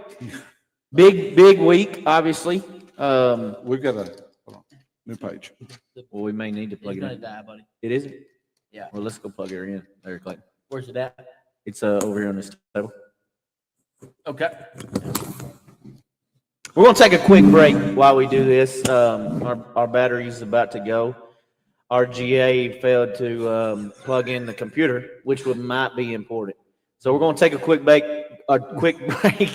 Big week, obviously. We've got a hold on, new page. Well, we may need to plug He's it gonna in. die, buddy. It isn't. Yeah. Well, let's go plug her in. There, Clayton. Where's it at? It's over here on this table. Okay. We're gonna take a quick break while we do this. Our battery's about to go. Our GA failed to plug in the computer, which might be important. So we're going to take a quick break,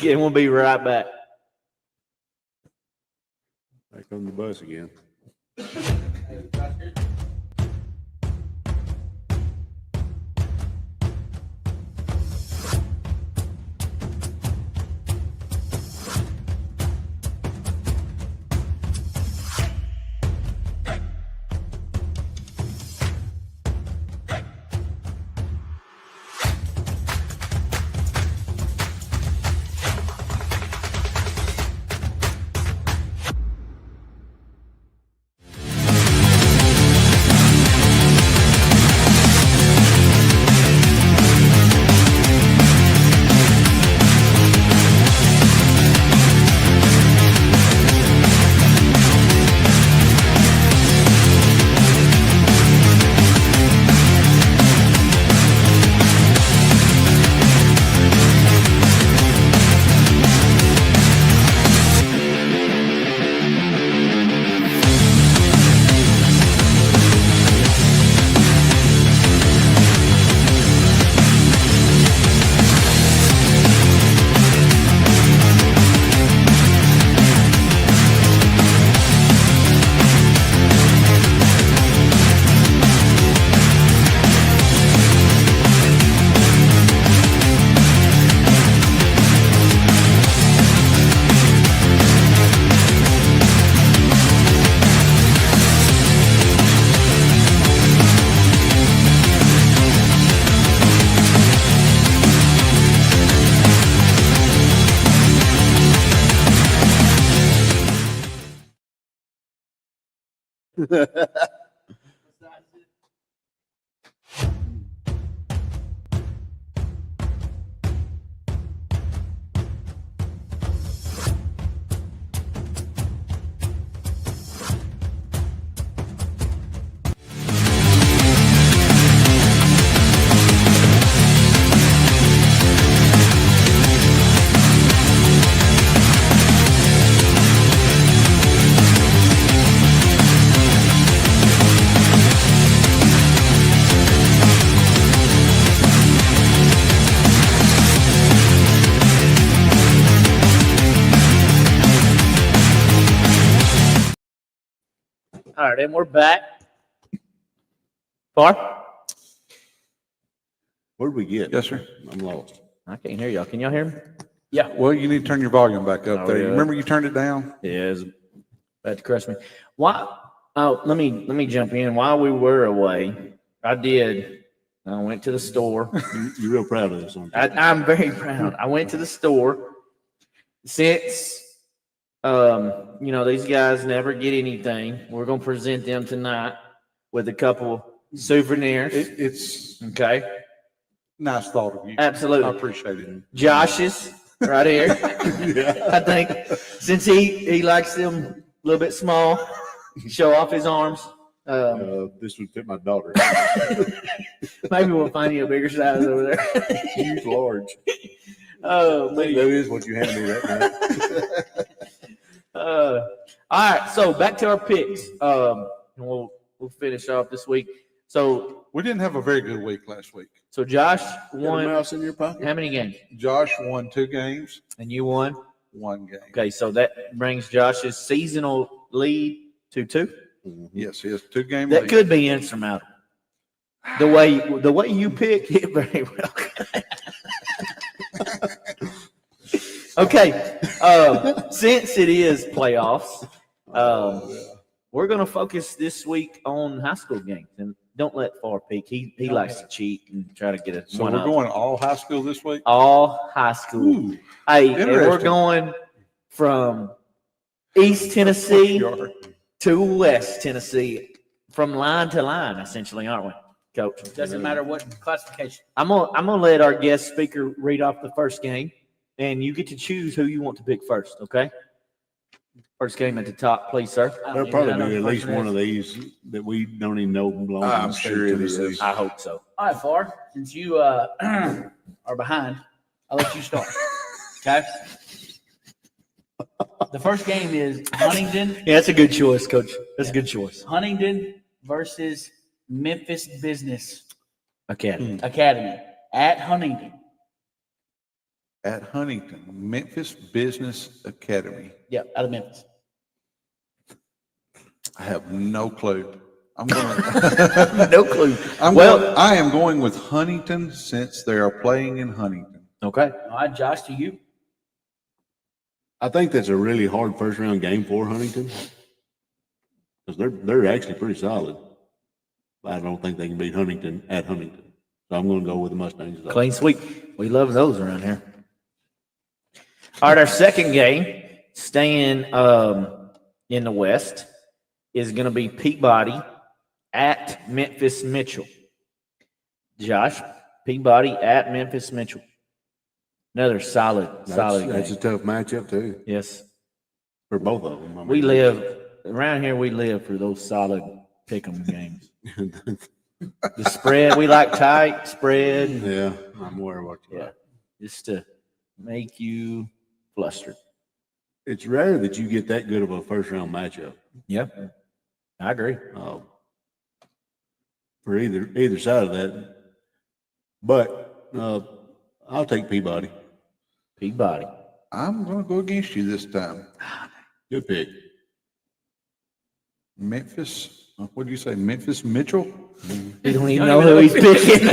and we'll be right back. Back on the bus again. All right, and we're back. Far? Where'd we get? Yes, sir. I'm lost. I can't hear y'all. Can y'all hear me? Yeah. Well, you need to turn your volume back up Oh, there. yeah. You remember you turned it down? Yeah, it's about to crush me. Why? Oh, let me jump in. While we were away, I went to the store. You're real proud of this, aren't you? I'm very proud. I went to the store. Since these guys never get anything, we're gonna present them tonight with a couple souvenirs. It's Okay, nice thought of you. absolutely. I appreciate it. Josh's right here. Yeah. I think since he likes them a little bit small, show off his arms. This would fit my daughter. Maybe we'll find you a bigger size over there. Huge, large. Oh, That man. is what you handed me that night. All right, so back to our picks. And we'll finish off this week. So We didn't have a very good week last week. Josh Got a won mouse in your pocket? how many games? Josh won 2 games, And you won? 1 game. Okay, so that brings Josh's seasonal lead to 2. Yes, he has 2 game That lead. could be insurmountable. The way you pick it very well. Okay, since it is playoffs, we're going to focus this week on high school games, and don't let Far peek. He likes to cheat and try to get a So one we're up. going all high school this week? All high school. Ooh, Hey, and we're interesting. going from East Tennessee Yard. to West Tennessee, from line to line, essentially, aren't we, Coach? Doesn't matter what classification. I'm gonna let our guest speaker read off the first game, and you get to choose who you want to pick first. Okay. First game at the top, please, sir. There'll probably be at least one of these that we don't even know belongs in I'm the state sure of it is. Tennessee. I hope so. All right, Far, since you are behind, I'll let you start. Okay? The first game is Huntington Yeah, that's a good choice, Coach. That's a good choice. versus Memphis Business Okay. Academy at Huntington. at Huntington, Memphis Business Academy. Yeah, out of Memphis. I have no clue. I'm going. No clue. Well, I am going with Huntington since they are playing in Huntington. Okay. All right, Josh, to you. I think that's a really hard first round game for Huntington. Because they're actually pretty solid. But I don't think they can beat Huntington at Huntington. So I'm going to go with the Mustangs. Clean sweep. We love those around here. All right, our second game, staying in the West, is going to be Peabody at Memphis Mitchell. Josh, Peabody at Memphis Mitchell. Another solid game. That's a tough matchup, too, Yes. for both of them. I We mean, live, around here, we live for those solid pick'em games. The spread, we like tight spread. Yeah, I'm aware of what you're Yeah, just to make you flustered. It's rare that you get that good of a first round matchup. Yep, I agree. For either side of that. But I'll take Peabody. Peabody. I'm going to go against you this time. Good pick. Memphis. What do you say? Memphis Mitchell? You don't even know who he's picking.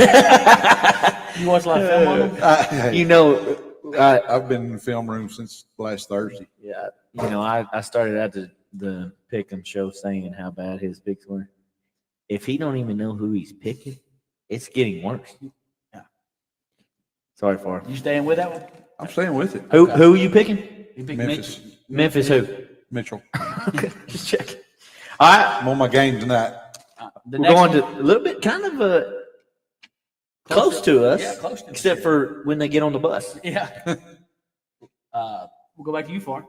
You watch a lot of film on them? You know, I've been in the film room since last Thursday. yeah, you know, I started out the pick'em show saying how bad his picks were. If he don't even know who he's picking, it's getting worse. Yeah. Sorry for You staying with that one? I'm staying with it. who are you picking? You pick Memphis Memphis who? Mitchell. Just checking. All right, I'm on my game tonight. The we're next going one- to a little bit kind of close to us, Yeah, close to us. except for when they get on the bus. Yeah. We'll go back to you, Far.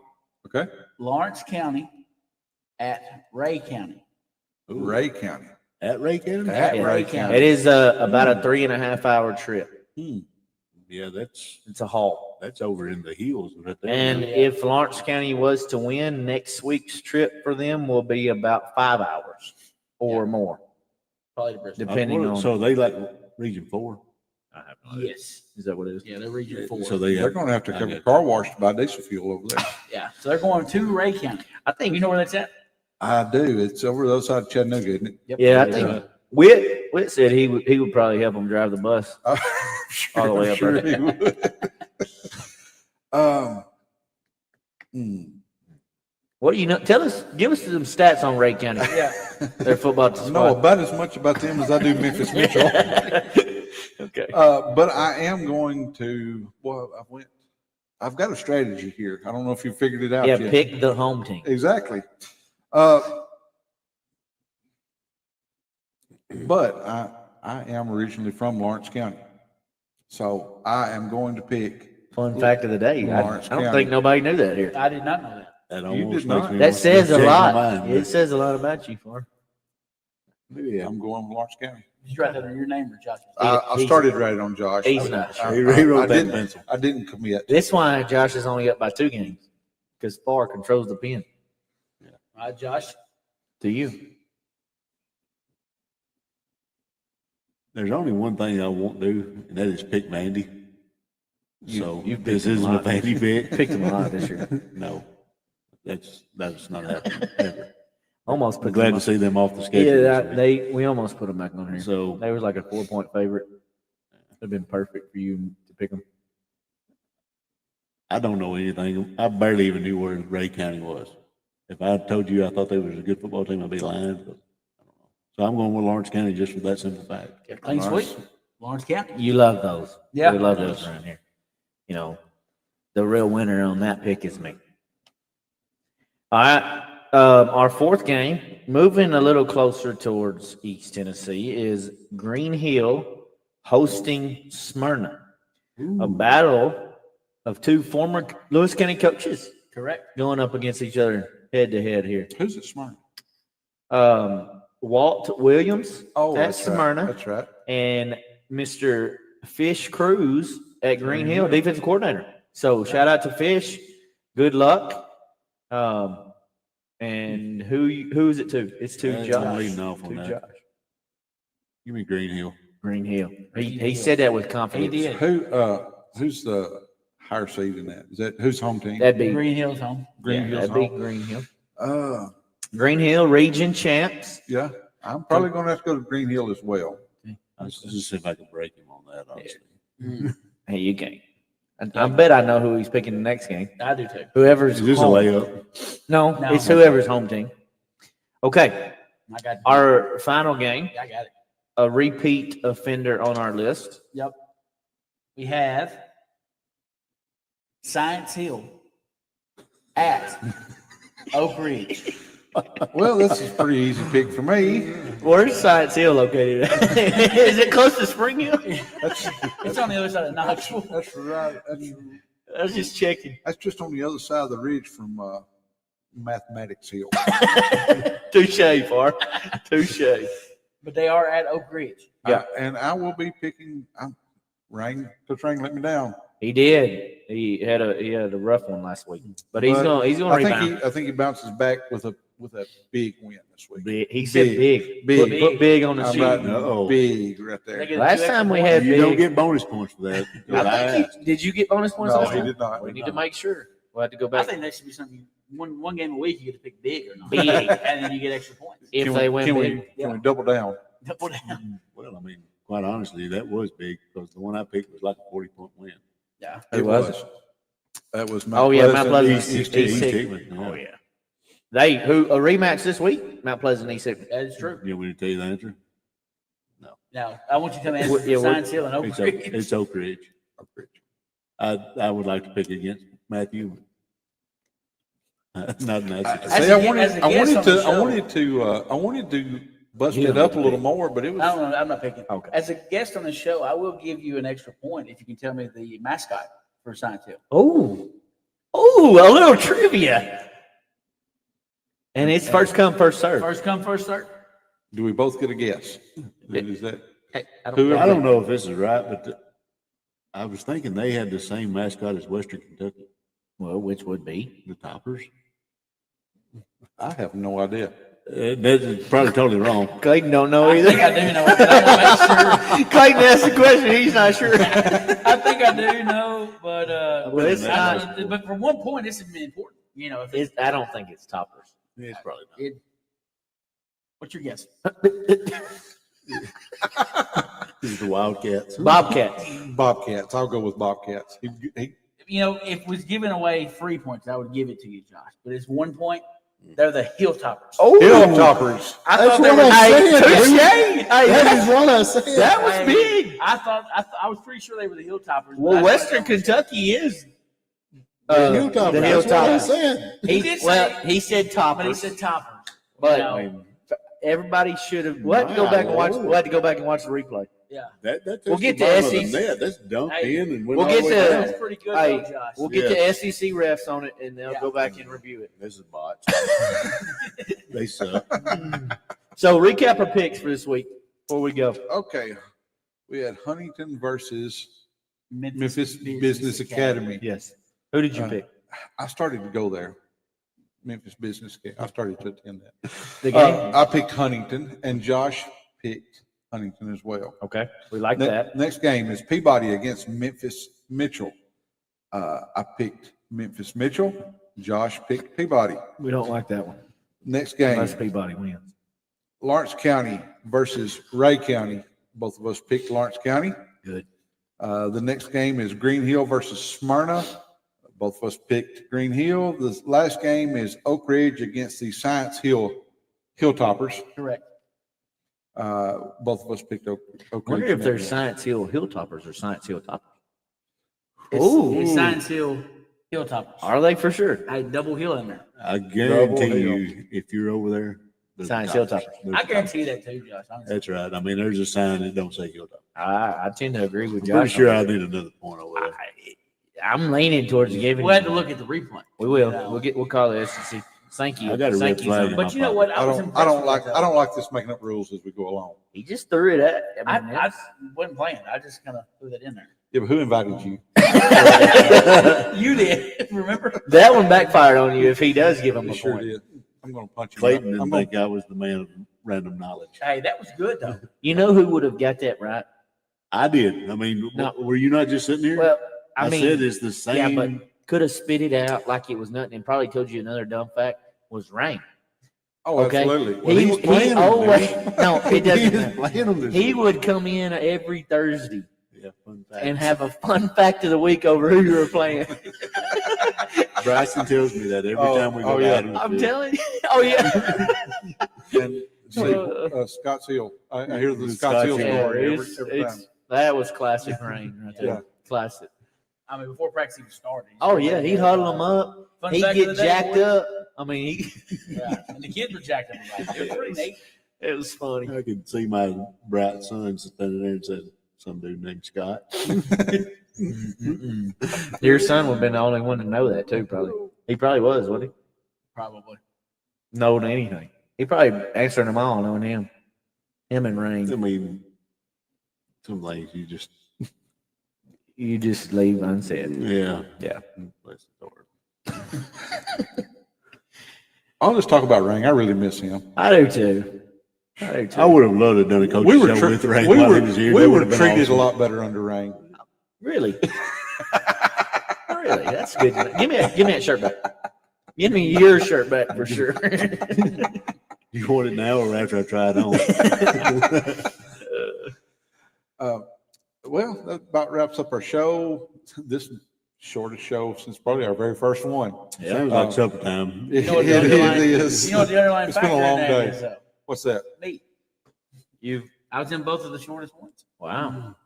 Okay. Lawrence County at Ray County. Ray County. At Ray County? At Yeah. Ray County. It is about a 3.5 hour trip. Yeah, It's a haul. that's over in the hills right there. And if Lawrence County was to win, next week's trip for them will be about 5 hours or more, Probably the Bristol. depending on. So they like Region 4? I have no idea. Yes. Is that what it is? Yeah, they're Region 4. So they They're have, going to have to I cover got car wash to buy diesel fuel over there. Yeah. So they're going to Ray County. I think You know where that's at? I do. It's over the other side of Chattanooga, isn't it? Yep. Yeah, I think Whit said he would probably help them drive the bus. All the way up Sure there. he would. What do you know? Give us some stats on Ray County. Yeah. Their football I squad. know about as much about them as I do Memphis Mitchell. Okay. But I am going to, I've got a strategy here. I don't know if you figured it out Yeah, yet. pick the home team. Exactly. But I am originally from Lawrence County. So I am going to pick, Fun fact of the day. I Lawrence don't County. think nobody knew that here. I did not know that. that You almost did makes not. me That want to says a change my lot. mind, It but- says a lot about you, Far. Yeah. I'm going with Lawrence County. Did you write that on your name or Josh's? I He's- started right on Josh. he's not sure. He wrote that in didn't- pencil. I didn't commit. That's why Josh is only up by 2 games, because Far controls the pen. All right, Josh. To you. There's only one thing I won't do, and that is pick Vandy. So you've this picked him isn't a a lot. Vandy pick. Picked him a lot this year. No, that's not happening ever. Almost I'm put glad them to on. see them off the schedule. Yeah, this week. we almost put them back on here. So They was like a 4-point favorite. It'd been perfect for you to pick them. I don't know anything. I barely even knew where Ray County was. If I had told you I thought they was a good football team, I'd be lying. But I don't know. So I'm going with Lawrence County just for that simple fact. Yeah, clean sweep. Lawrence County. You love those. Yeah. We love those around here. You know, the real winner on that pick is me. All right. Our fourth game, moving a little closer towards East Tennessee, is Green Hill hosting Smyrna. A battle of 2 former Lewis County coaches Correct. going up against each other head to head here. Who's it, Smyrna? Walt Williams Oh, at that's right. Smyrna That's right. and Mr. Fish Cruz at Green Hill, defensive coordinator. So shout out to Fish. Good luck. And who is it to? It's to I'm Josh. leading off on To that. Josh. Give me Green Hill. Green Hill. He said that with confidence. He did. Who's the higher seed than that? Is that who's home team? That'd be Green Hills home. Green Hills that'd be home? Green Hill. Uh, Green Hill region champs. yeah, I'm probably going to have to go to Green Hill as well. Let's just see if I can break him on that, honestly. Hey, you can't. I bet I know who he's picking the next game. I do too. Whoever's Is this a home. layup? No, No. it's whoever's home team. Okay, I got our final game, I got it. a repeat offender on our list. Yep. We have Science Hill at Oak Ridge. Well, this is a pretty easy pick for me. Where's Science Hill located? Is it close to Spring Hill? It's on the other side of Knoxville. That's right. I was just checking. That's just on the other side of the ridge from Mathematics Hill. Touche, Far. Touche. But they are at Oak Ridge. Yeah. And I will be picking. Coach Rang let me down. He did. He had a rough one last week, but he's But gonna rebound. I think he bounces back with a big win this week. Big. He said big. Big. Put big on the I'm sheet. writing Uh-oh. big right They there. get Last two time we extra had You don't big. get bonus points for that. I think did you get bonus points? No, last he time? did not. We need to make sure. We'll have to go points. I back. think that should be something. One game a week, you get to pick big or not. Big. And then you get extra points. If Can they we- win can big. we, can we double down? Double down. Well, I mean, quite honestly, that was big because the one I picked was like a 40-point win. Yeah. It was was. That was Mount Oh yeah, Mount Pleasant. East East Hickman. Hickman. Hickman, yeah. Oh yeah. They a rematch this week? Mount Pleasant East Hickman. That is true. You want me to tell you the answer? Now, I want you to tell me Yeah, answer what- Science Hill and Oak It's Ridge. it's Oak Ridge. I would like to pick against Matthew. Not in that situation. As See, a I gu- wanted, as a I guest wanted on the to, I show- wanted to bust You it don't up have a to little pick. more, but it I was. don't know. I'm not picking. Okay. As a guest on the show, I will give you an extra point if you can tell me the mascot for Science Hill. Oh, a little trivia. And it's first come, first serve. First come, first serve. Do we both get a guess? Is that? Hey, I I don't know if this is right, but I was thinking they had the same mascot as Western Kentucky, Well, which would be? the Toppers. I have no idea. That's probably totally wrong. Clayton don't know I think I either. do know, but I want to make sure. Clayton asked the question. He's not sure. I think I do know, but Well, it's but for 1 point, this is important. You know, if I don't think it's toppers. It's probably not. it, what's your guess? This is the Wildcats. Bobcats. Bobcats. I'll go with Bobcats. He, You know, if it was giving away 3 points, I would give it to you, Josh. But it's 1 point. They're the Hilltoppers. Oh, Hilltoppers. I That's thought they what were. I Hey, said. touche. Hey, That is what I said. that was big. I was pretty sure they were the Hilltoppers. Well, but Western Kentucky is Hilltoppers. the That's what I Hilltoppers. said. He did say- he said but he toppers, said Toppers. but No. everybody should have. We'll have to go back and watch. We'll have to go back and watch the replay. Yeah, That We'll touched get the to bottom of the SEC. net. That's dunked Hey, in and went we'll all get the way to- down. that's pretty good, Hey, though, Josh. We'll get Yeah. the SEC refs on it, and they'll Yeah. go back and review it. This is bots. They suck. So recap our picks for this week before we go. Okay. We had Huntington versus Memphis Business Academy. Yes. Who did you pick? I started to go there. Memphis Business Academy. I started to attend that. The game. I picked Huntington, and Josh picked Huntington as well. Okay, we like that. Next game is Peabody against Memphis Mitchell. I picked Memphis Mitchell. Josh picked Peabody. We don't like that one. Next game, Unless Peabody wins. Lawrence County versus Ray County. Both of us picked Lawrence County. Good. The next game is Green Hill versus Smyrna. Both of us picked Green Hill. The last game is Oak Ridge against the Science Hill Hilltoppers. Correct. Both of us picked Oak I Ridge. wonder if in that there's game. Science Hill Hilltoppers or Science Hill Toppers. It's Science Hill Hilltoppers. Are they for sure? I double hill in there. I guarantee Double you, if you're over there, there's Science toppers. Hilltoppers. There's I guarantee you that too, Josh. Honestly. That's right. I mean, there's a sign that don't say Hilltop. I tend to agree with I'm Josh. pretty sure on I that. need another point over there. I'm leaning towards giving. We'll have to look at the replay. We will. No. We'll call the SEC. Thank you. I got a Thank red you, flag son. in But my you know pocket. what? I was don't impressed with like that. I don't like this making up rules as we go along. He just threw it at. I mean, I wasn't playing. I just kind of threw that in there. Yeah, but who invited you? You did, remember? that one backfired on you if he does give him You a sure point. did. I'm going to punch you. Clayton I'm didn't gonna, think I was the man of random knowledge. Hey, that was good though. You know who would have got that right? I did. I mean, No. were you not just sitting here? Well, I mean, said it's the yeah, same. but could have spit it out like it was nothing and probably told you another dumb fact was rain. Oh, Okay. absolutely. Well, he's playing them, always, dude. no, it doesn't He is matter. playing them this He week. would come in every Thursday Yeah, fun fact. and have a fun fact of the week over who you were playing. Bryson tells me that every time we go yeah. out in the I'm field. telling you. Oh, yeah. And see, Scotts Hill. I hear the Scotts Hill Yeah, story every it's- time. that was classic rain right there. Yeah. Classic. I mean, before practice even started. Oh, yeah. He'd huddle them up. Fun He'd fact of get the day, jacked boys. up. I mean, Yeah, and the kids were jacked up about it. It was pretty neat. it was funny. I could see my bright son standing there and said, some dude named Scott. Your son would have been the only one to know that, too, probably. He probably was, wasn't he? Probably. Knowing anything. He probably answering them all, knowing him. Him and I Rain. mean, some things you just, You just leave unsaid. yeah. Yeah. Bless the Lord. I'll just talk about Ring. I really miss him. I do, too. I do, too. I would have loved to have done a coaching show with Ray we while were, he was here. we That were would have been treated awesome. a lot better under Ring. Really? Really? That's good. Give me that shirt back. Give me your shirt back for sure. You want it now or after I try it on? Well, that about wraps up our show. This shortest show since probably our very first one. Sounds like supper time. It, You know what the it underlying, is. you know what the underlying It's been a factor in long that day. is, though? What's that? Me. You I was in both of the shortest ones. wow.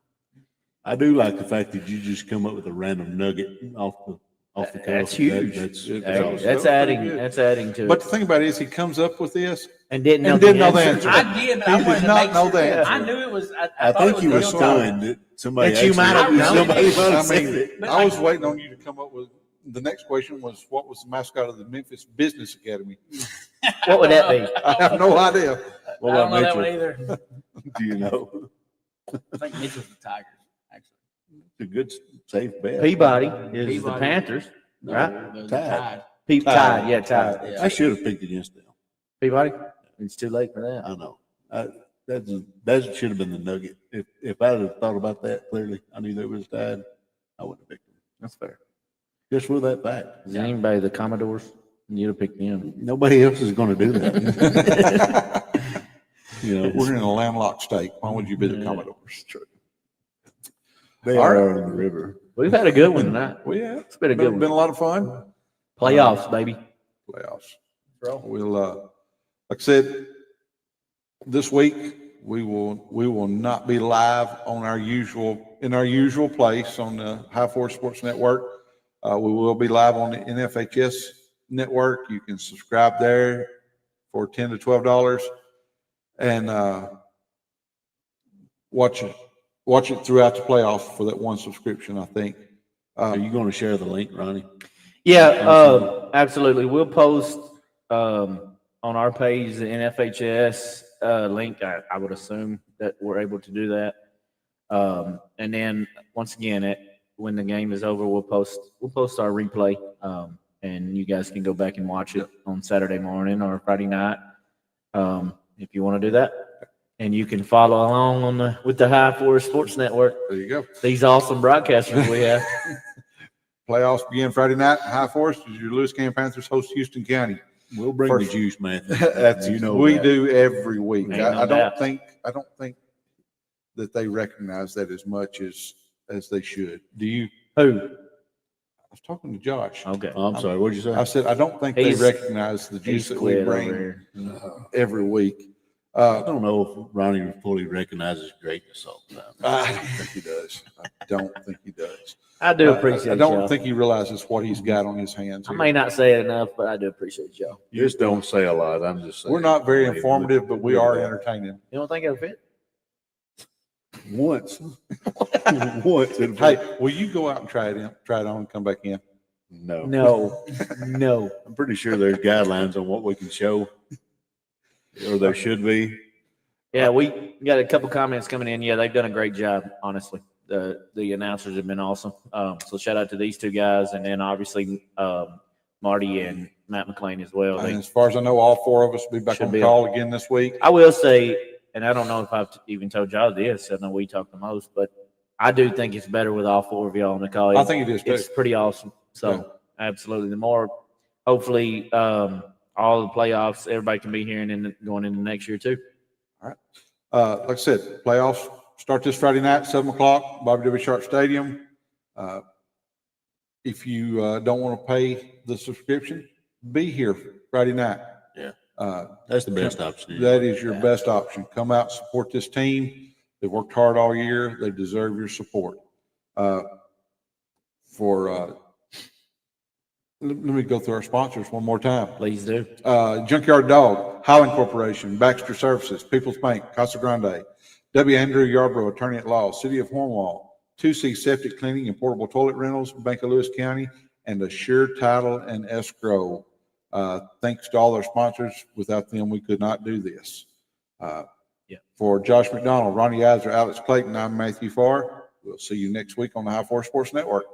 I do like the fact that you just come up with a random nugget off the cuff. That's huge. That's It- Hey, that was that's pretty adding. good. That's adding to But it. the thing about it is, he comes up with this. And didn't know and didn't know the answer. answer. I did, but He I did wanted to not make know sure. the answer. I knew it was. I thought think it you was were real time. stunned that somebody That you actually- might have known. somebody might have I said mean, it. But I was like- waiting on you to come up with the next question was what was the mascot of the Memphis Business Academy? What would that be? I have no idea. What I don't know about that one Mitchell? either. Do you know? I think Mitchell's the Tigers, actually. It's a good, safe bet. Peabody is the Peabody. Panthers, right? The Tide. Tide. Tide, yeah, Tide. Yeah. I should have picked against them. Peabody. It's too late for that. I know. That should have been the nugget. If I'd have thought about that clearly, I knew there was Tide, I wouldn't have picked them. That's fair. Just for that fact. Is anybody the Commodores? You'd have picked them. Nobody else is going to do that. You know, We're in a landlocked state. Why would you be the Yeah. Commodores? they All are right. on the river. We've had a good one tonight. Well, yeah, It's been a good been one. a lot of fun. Playoffs, baby. Playoffs. We'll, like I said, this week we will not be live on our usual place on the High Force Sports Network. We will be live on the NFHS network. You can subscribe there for $10 to $12 and watch it throughout the playoffs for that one subscription, I think. Are you going to share the link, Ronnie? Yeah, absolutely. We'll post on our page the NFHS link. I would assume that we're able to do that. And then once again, when the game is over, we'll post our replay, and you guys can go back and watch it on Saturday morning or Friday night if you want to do that. And you can follow along with the High Forest Sports Network. There you go. These awesome broadcasters we have. Playoffs begin Friday night. High Forest is your Lewis County Panthers host Houston County. We'll bring First- the juice, Matthew. That's You know we that. do every week. Ain't no I doubt. don't think that they recognize that as much as they should. Do you? Who? I was talking to Josh. Okay. Oh, I'm sorry. What'd you I say? said I don't think they He's- recognize the juice He's that we quit over bring here. every week. I don't know if Ronnie fully recognizes greatness all the time. I don't think he does. I don't think he does. I do appreciate I don't y'all. think he realizes what he's got on his hands. I here. may not say it enough, but I do appreciate y'all. You just don't say a lot. I'm just saying. We're not very informative, but we are entertaining. You don't think it'll fit? Once. Once. Hey, will you go out and try it on, and come back in? No. No. No. I'm pretty sure there's guidelines on what we can show, or there should be. Yeah, we got a couple comments coming in. Yeah, they've done a great job, honestly. The announcers have been awesome. So shout out to these two guys, and then obviously Marty and Matt McLean as well. And as far as I know, all four of us will be back Should on be call again this week. I will say, and I don't know if I've even told y'all this. I know we talk the most, but I do think it's better with all four of y'all on the call. I think it is too. It's pretty awesome. So Yeah. absolutely, the more hopefully all the playoffs, everybody can be here and then going into next year too. Like I said, playoffs start this Friday night, 7:00, Bobby W. Sharp Stadium. If you don't want to pay the subscription, be here Friday night. Yeah. Uh, That's the best option. That is your best option. Come out, support this team. They've worked hard all year. They deserve your support. Let me go through our sponsors one more time. Please do. Junkyard Dog, Highland Corporation, Baxter Services, People's Bank, Casa Grande, W. Andrew Yarbrough, Attorney at Law, City of Hornwall, 2C Septic Cleaning and Portable Toilet Rentals, Bank of Lewis County, and Assured Title and Escrow. Thanks to all our sponsors. Without them, we could not do this. For Josh McDonald, Ronnie Iser, Alex Clayton, I'm Matthew Farr. We'll see you next week on the High Force Sports Network.